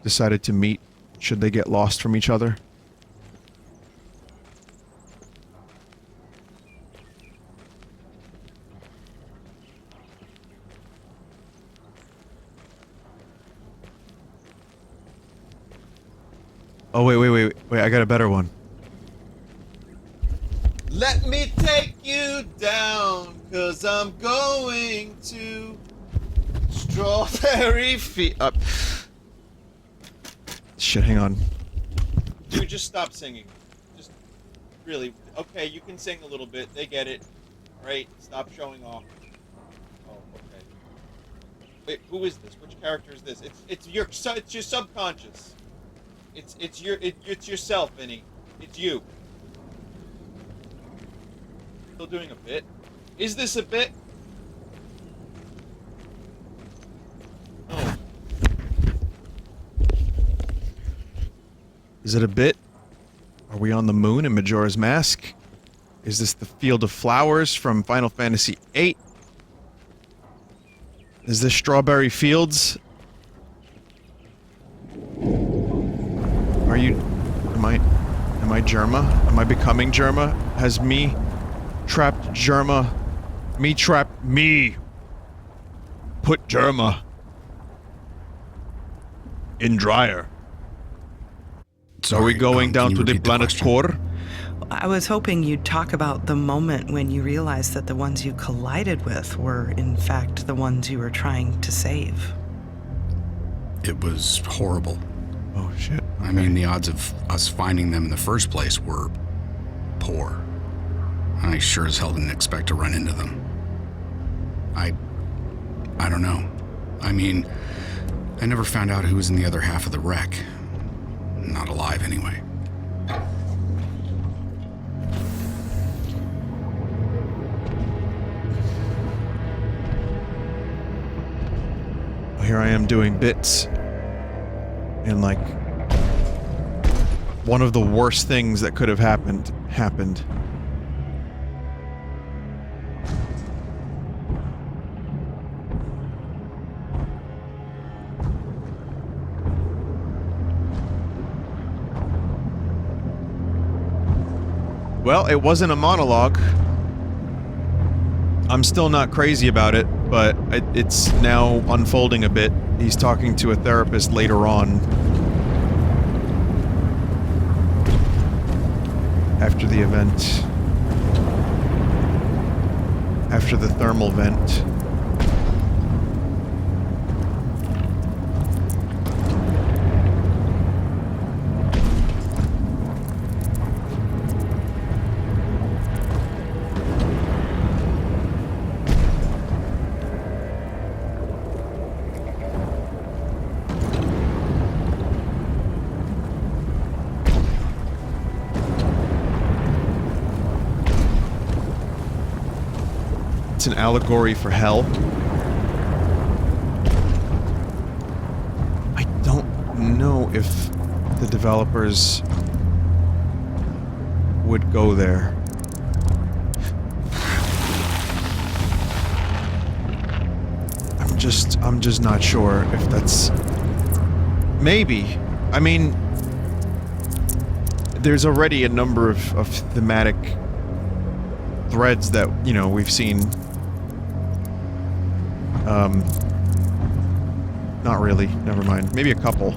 decided to meet should they get lost from each other? Oh, wait, I got a better one. Let me take you down, 'cause I'm going to Strawberry Field. Shit, hang on. Dude, just stop singing. Just, really. Okay, you can sing a little bit. They get it. Right? Stop showing off. Oh, okay. Wait, who is this? Which character is this? It's your subconscious. It's yourself, Vinny. It's you. Still doing a bit? Is this a bit? No. Is it a bit? Are we on the moon in Majora's Mask? Is this the Field of Flowers from Final Fantasy VIII? Is this Strawberry Fields? Are you... Am I... Am I Germa? Am I becoming Germa? Has me trapped Germa? Me trapped me. Put Germa in dryer. Are we going down to the planet's core? I was hoping you'd talk about the moment when you realized that the ones you collided with were, in fact, the ones you were trying to save. It was horrible. Oh, shit. Okay. I mean, the odds of us finding them in the first place were poor. I sure as hell didn't expect to run into them. I don't know. I mean, I never found out who was in the other half of the wreck. Not alive, anyway. Here I am doing bits. And like, one of the worst things that could have happened. Well, it wasn't a monologue. I'm still not crazy about it, but it's now unfolding a bit. He's talking to a therapist later on. After the event. After the thermal vent. It's an allegory for hell. I don't know if the developers would go there. I'm just not sure if that's... Maybe. I mean, there's already a number of thematic threads that, you know, we've seen. Not really. Never mind. Maybe a couple.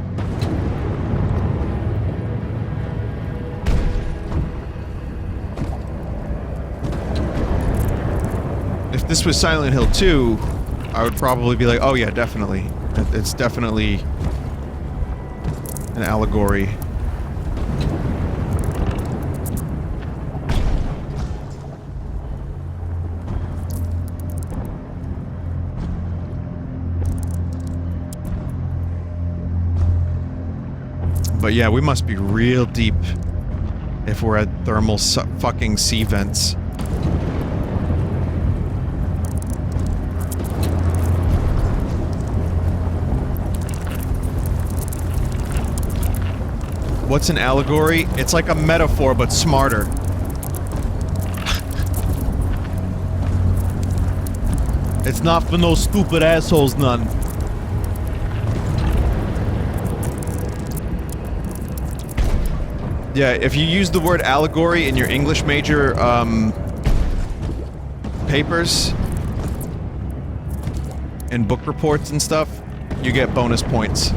If this was Silent Hill 2, I would probably be like, oh yeah, definitely. It's definitely an allegory. But yeah, we must be real deep if we're at thermal fucking sea vents. What's an allegory? It's like a metaphor, but smarter. It's not for no stupid assholes, none. Yeah, if you use the word allegory in your English major, papers and book reports and stuff, you get bonus points.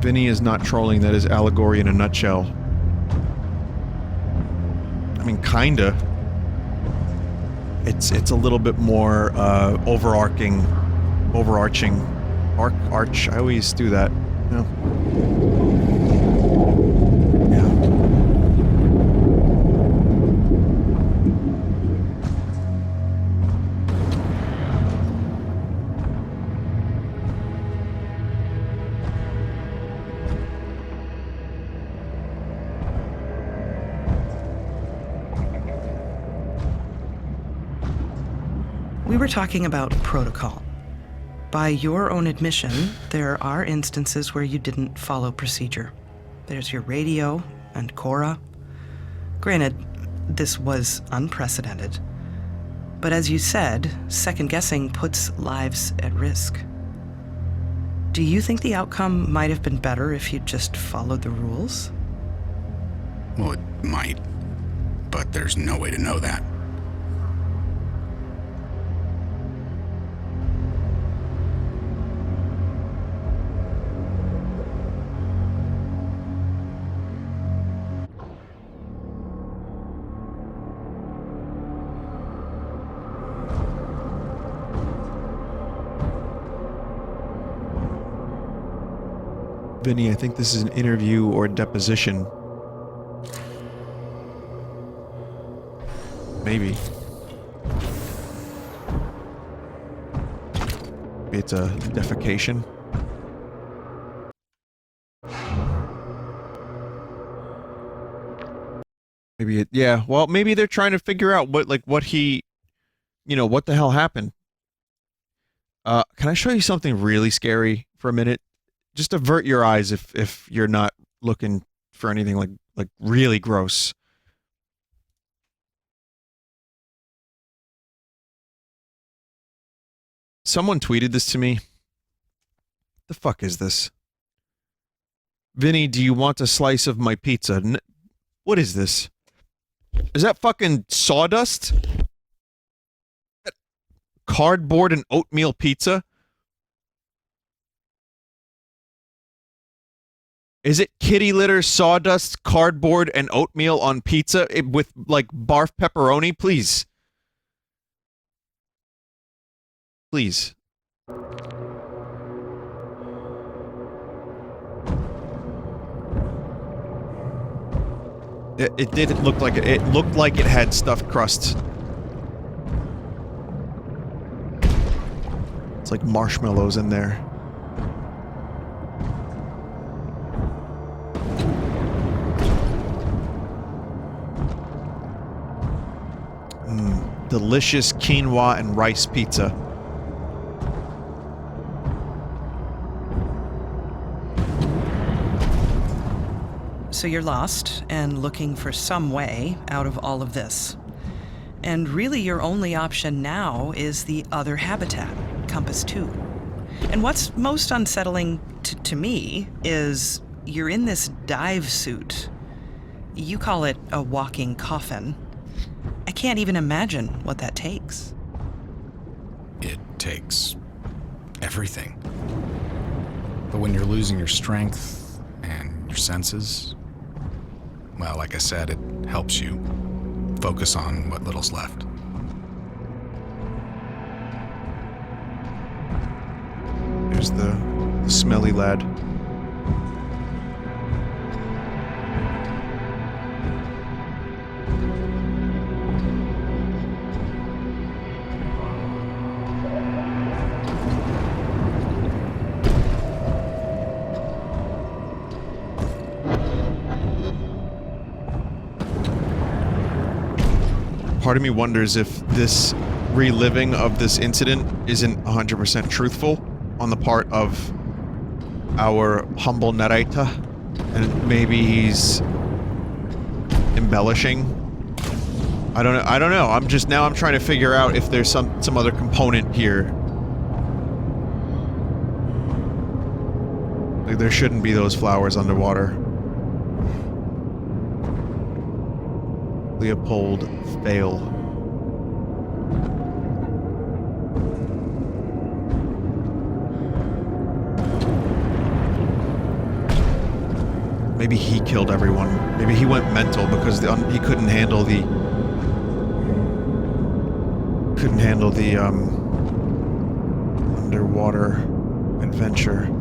Vinny is not trolling, that is allegory in a nutshell. I mean, kinda. It's a little bit more overarching. Arch. I always do that. Yeah. We were talking about protocol. By your own admission, there are instances where you didn't follow procedure. There's your radio and Cora. Granted, this was unprecedented, But as you said, second guessing puts lives at risk. Do you think the outcome might have been better if you'd just followed the rules? Well, it might, but there's no way to know that. Vinny, I think this is an interview or a deposition. Maybe. Maybe it's a defecation. Maybe it, yeah, well, maybe they're trying to figure out what he, what the hell happened. Can I show you something really scary for a minute? Just avert your eyes if you're not looking for anything like really gross. Someone tweeted this to me. The fuck is this? Vinny, do you want a slice of my pizza? What is this? Is that fucking sawdust? Cardboard and oatmeal pizza? Is it kitty litter, sawdust, cardboard, and oatmeal on pizza with, like, barf pepperoni? Please. Please. It didn't look like it. It looked like it had stuffed crust. It's like marshmallows in there. Delicious quinoa and rice pizza. So you're lost and looking for some way out of all of this. And really your only option now is the other habitat, Compass 2. And what's most unsettling to me is you're in this dive suit. You call it a walking coffin. I can't even imagine what that takes. It takes everything. But when you're losing your strength and your senses, well, like I said, it helps you focus on what little's left. There's the smelly lad. Part of me wonders if this reliving of this incident isn't 100% truthful on the part of our humble narrator, and maybe he's embellishing. I don't know. I'm trying to figure out if there's some other component here. Like, there shouldn't be those flowers underwater. Leopold fail. Maybe he killed everyone. Maybe he went mental because he couldn't handle the underwater adventure.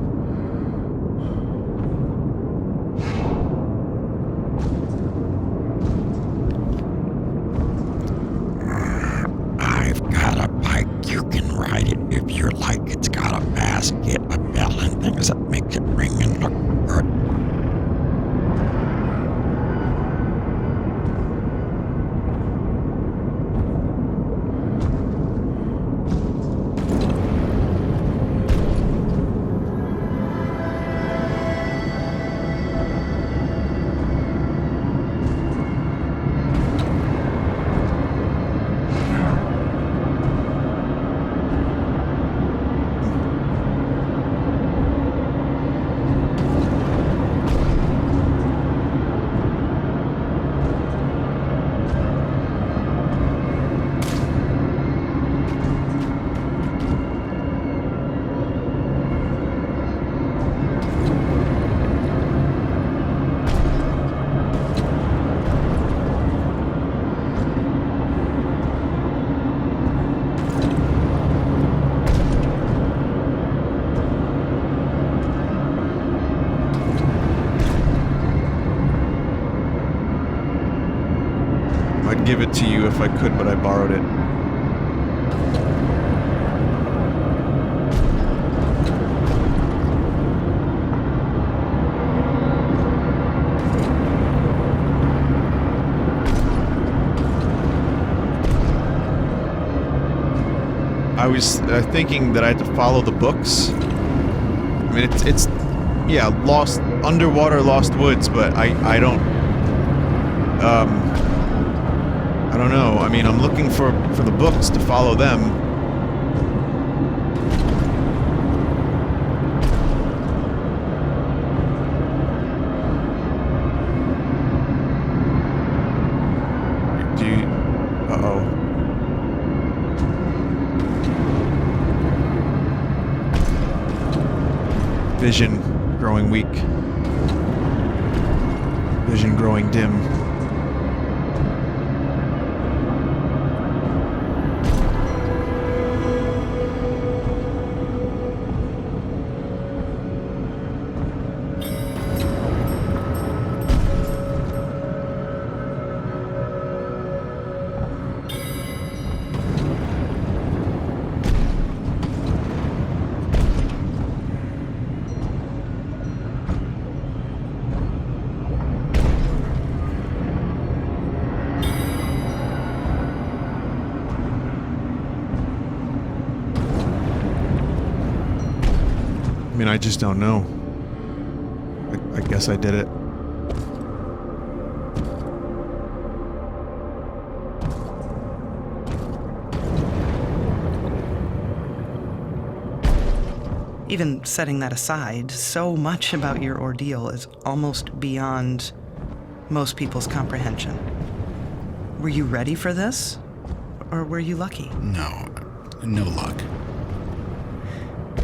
I've got a bike. You can ride it if you like. It's got a basket, a bell, and things that make it ring and look good. to you if I could, but I borrowed it. I was thinking that I had to follow the books. I mean, it's yeah, lost underwater, lost woods, but I don't know. I mean, I'm looking for the books to follow them. Do you? Uh-oh. Vision growing weak. Vision growing dim. I mean, I just don't know. I guess I did it. Even setting that aside, so much about your ordeal is almost beyond most people's comprehension. Were you ready for this? Or were you lucky? No luck.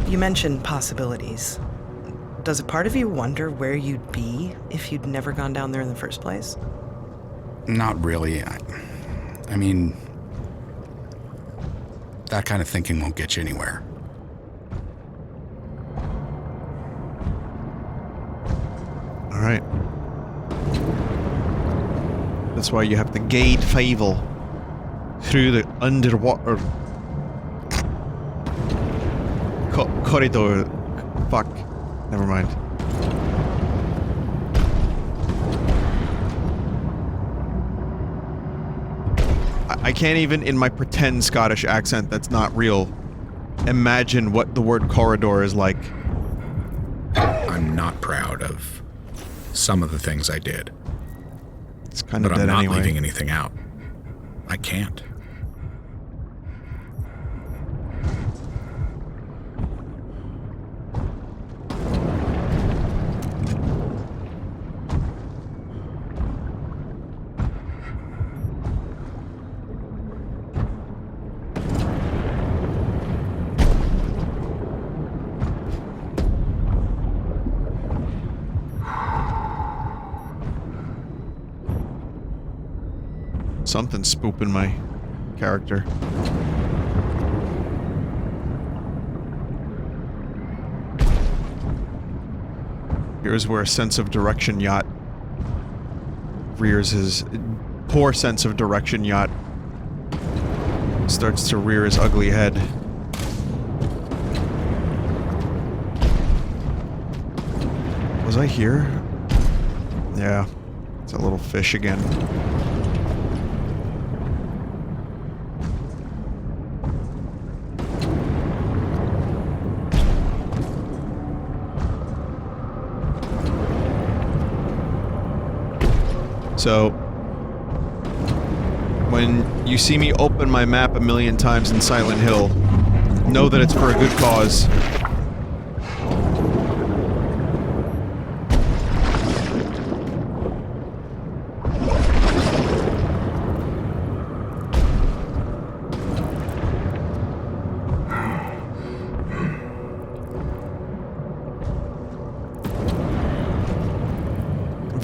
You mentioned possibilities. Does a part of you wonder where you'd be if you'd never gone down there in the first place? Not really. I mean, that kind of thinking won't get you anywhere. All right. That's why you have to guide Fievel through the underwater corridor. Fuck. Never mind. I can't even, in my pretend Scottish accent that's not real, imagine what the word corridor is like. I'm not proud of some of the things I did. It's kind of but dead I'm not anyway. leaving anything out. I can't. Something's spooping my character. Here's where a sense of direction yacht rears his poor sense of direction yacht starts to rear his ugly head. Was I here? Yeah, it's a little fish again. So, when you see me open my map a million times in Silent Hill, know that it's for a good cause.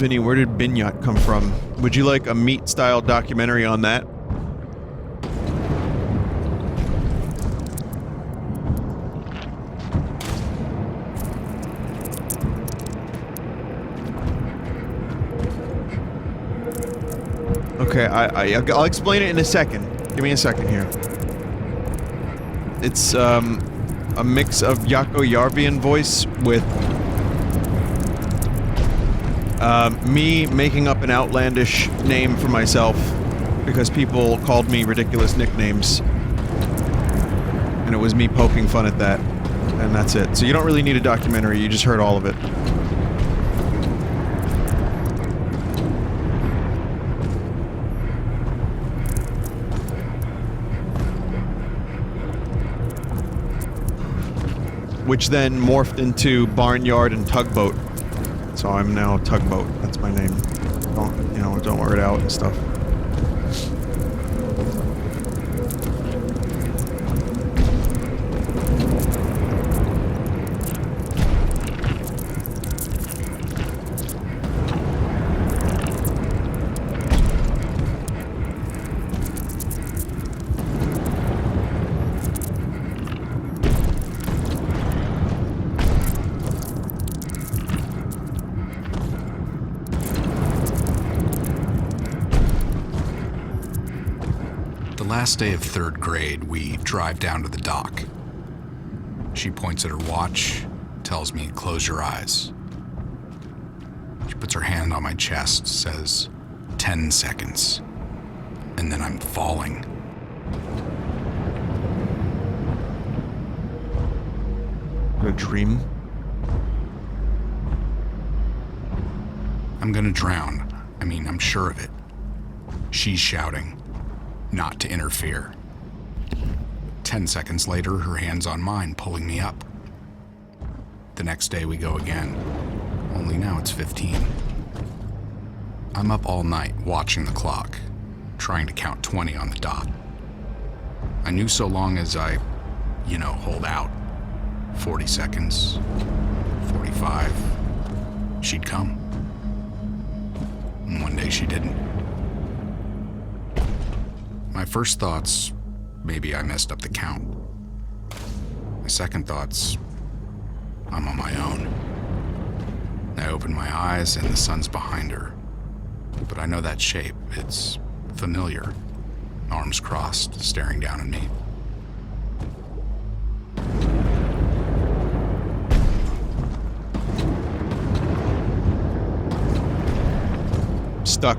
Vinny, where did Binyat come from? Would you like a meat-style documentary on that? Okay, I'll explain it in a second. Give me a second here. It's, a mix of Yako Yarvian voice with, me making up an outlandish name for myself because people called me ridiculous nicknames. And it was me poking fun at that. And that's it. So you don't really need a documentary, you just heard all of it. Which then morphed into Barnyard and Tugboat. So I'm now Tugboat. That's my name. Don't wear it out and stuff. Last day of 3rd grade, we drive down to the dock. She points at her watch, tells me, close your eyes. She puts her hand on my chest, says, 10 seconds. And then I'm falling. A dream? I'm gonna drown. I mean, I'm sure of it. She's shouting. Not to interfere. 10 seconds later, her hand's on mine, pulling me up. The next day we go again, only now it's 15. I'm up all night watching the clock, trying to count 20 on the dot. I knew so long as I, hold out. 40 seconds, 45, she'd come. And one day she didn't. My first thoughts, maybe I messed up the count. My second thoughts, I'm on my own. I open my eyes and the sun's behind her. But I know that shape, it's familiar. Arms crossed, staring down at me. Stuck.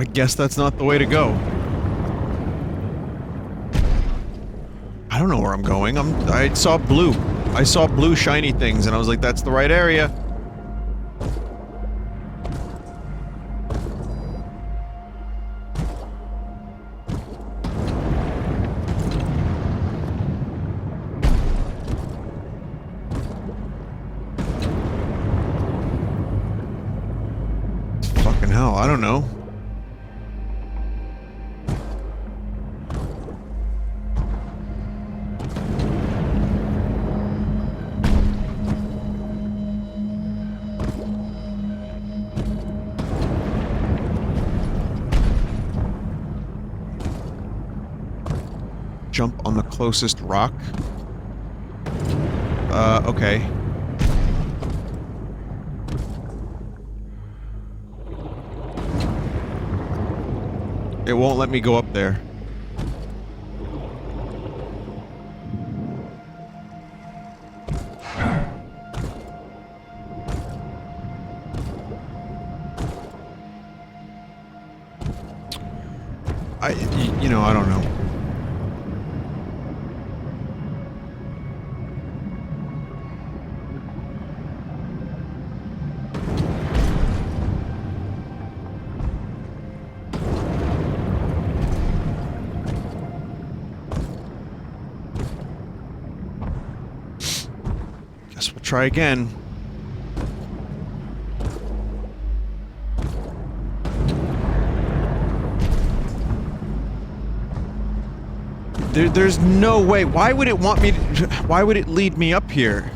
I guess that's not the way to go. I don't know where I'm going. I saw blue. I saw blue shiny things and I was like, that's the right area. Fucking hell, I don't know. Jump on the closest rock. Okay. It won't let me go up there. I don't know. Guess we'll try again. There's no way. Why would it want me to... Why would it lead me up here?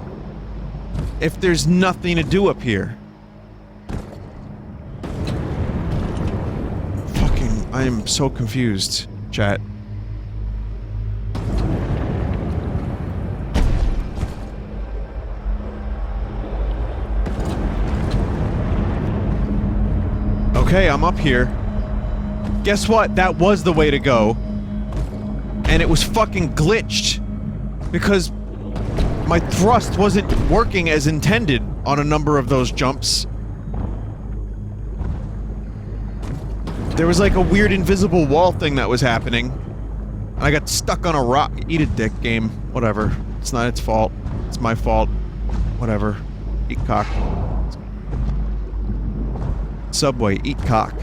if there's nothing to do up here? Fucking, I am so confused, chat. Okay, I'm up here. Guess what? That was the way to go. And it was fucking glitched. Because my thrust wasn't working as intended on a number of those jumps. There was like a weird invisible wall thing that was happening. And I got stuck on a rock. Eat a dick, game. Whatever. It's not its fault. It's my fault. Whatever. Eat cock. Subway, eat cock.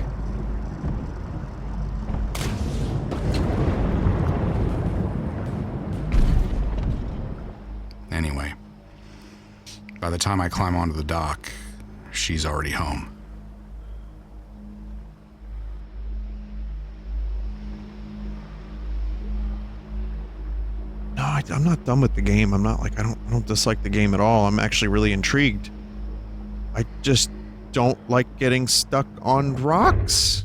Anyway, by the time I climb onto the dock, she's already home. No, I'm not done with the game. I'm not like, I don't dislike the game at all. I'm actually really intrigued. I just don't like getting stuck on rocks.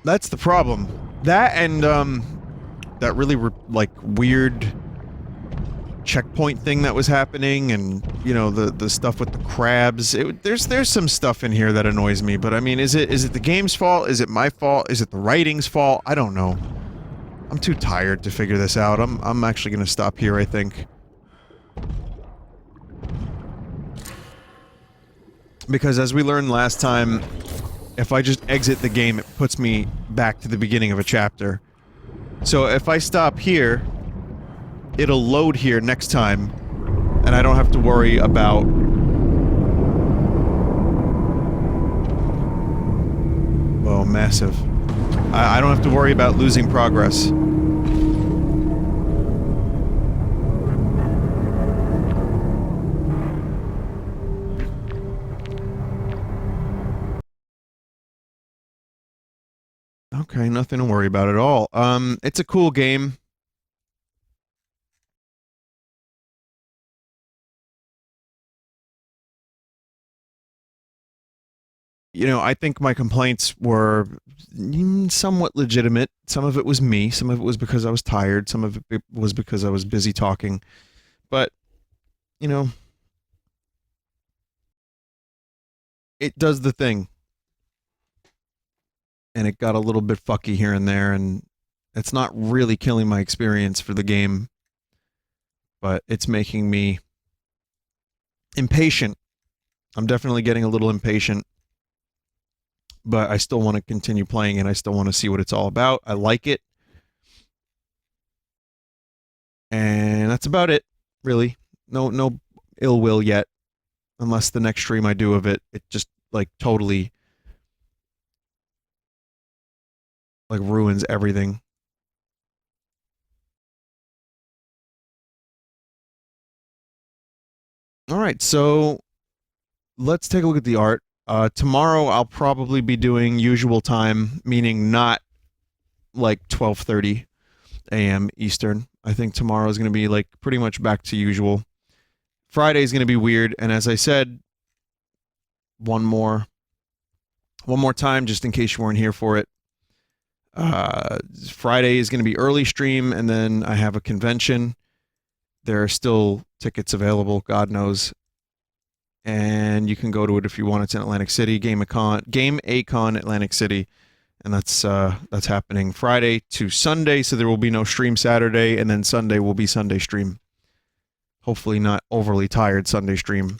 That's the problem. That and, that really, like, weird checkpoint thing that was happening, and, you know, the stuff with the crabs. There's some stuff in here that annoys me, but I mean, is it the game's fault? Is it my fault? Is it the writing's fault? I don't know. I'm too tired to figure this out. I'm actually gonna stop here, I think. Because as we learned last time, if I just exit the game, it puts me back to the beginning of a chapter. So if I stop here, it'll load here next time, and I don't have to worry about... Whoa, massive. I don't have to worry about losing progress. Okay, nothing to worry about at all. It's a cool game. You know, I think my complaints were somewhat legitimate. Some of it was me, some of it was because I was tired, some of it was because I was busy talking. But, you know, it does the thing. And it got a little bit fucky here and there, and it's not really killing my experience for the game. But it's making me impatient. I'm definitely getting a little impatient. But I still want to continue playing, and I still want to see what it's all about. I like it. And that's about it, really. No ill will yet. Unless the next stream I do of it, it just, like, totally... like, ruins everything. Alright, so... let's take a look at the art. Tomorrow I'll probably be doing usual time, meaning not like 12:30 a.m. Eastern. I think tomorrow is going to be like pretty much back to usual. Friday is going to be weird, and as I said, one more time just in case you weren't here for it. Friday is going to be early stream, and then I have a convention. There are still tickets available, God knows. And you can go to it if you want. It's in Atlantic City, GameAcon Atlantic City, and that's happening Friday to Sunday. So there will be no stream Saturday, and then Sunday will be Sunday stream. Hopefully not overly tired Sunday stream.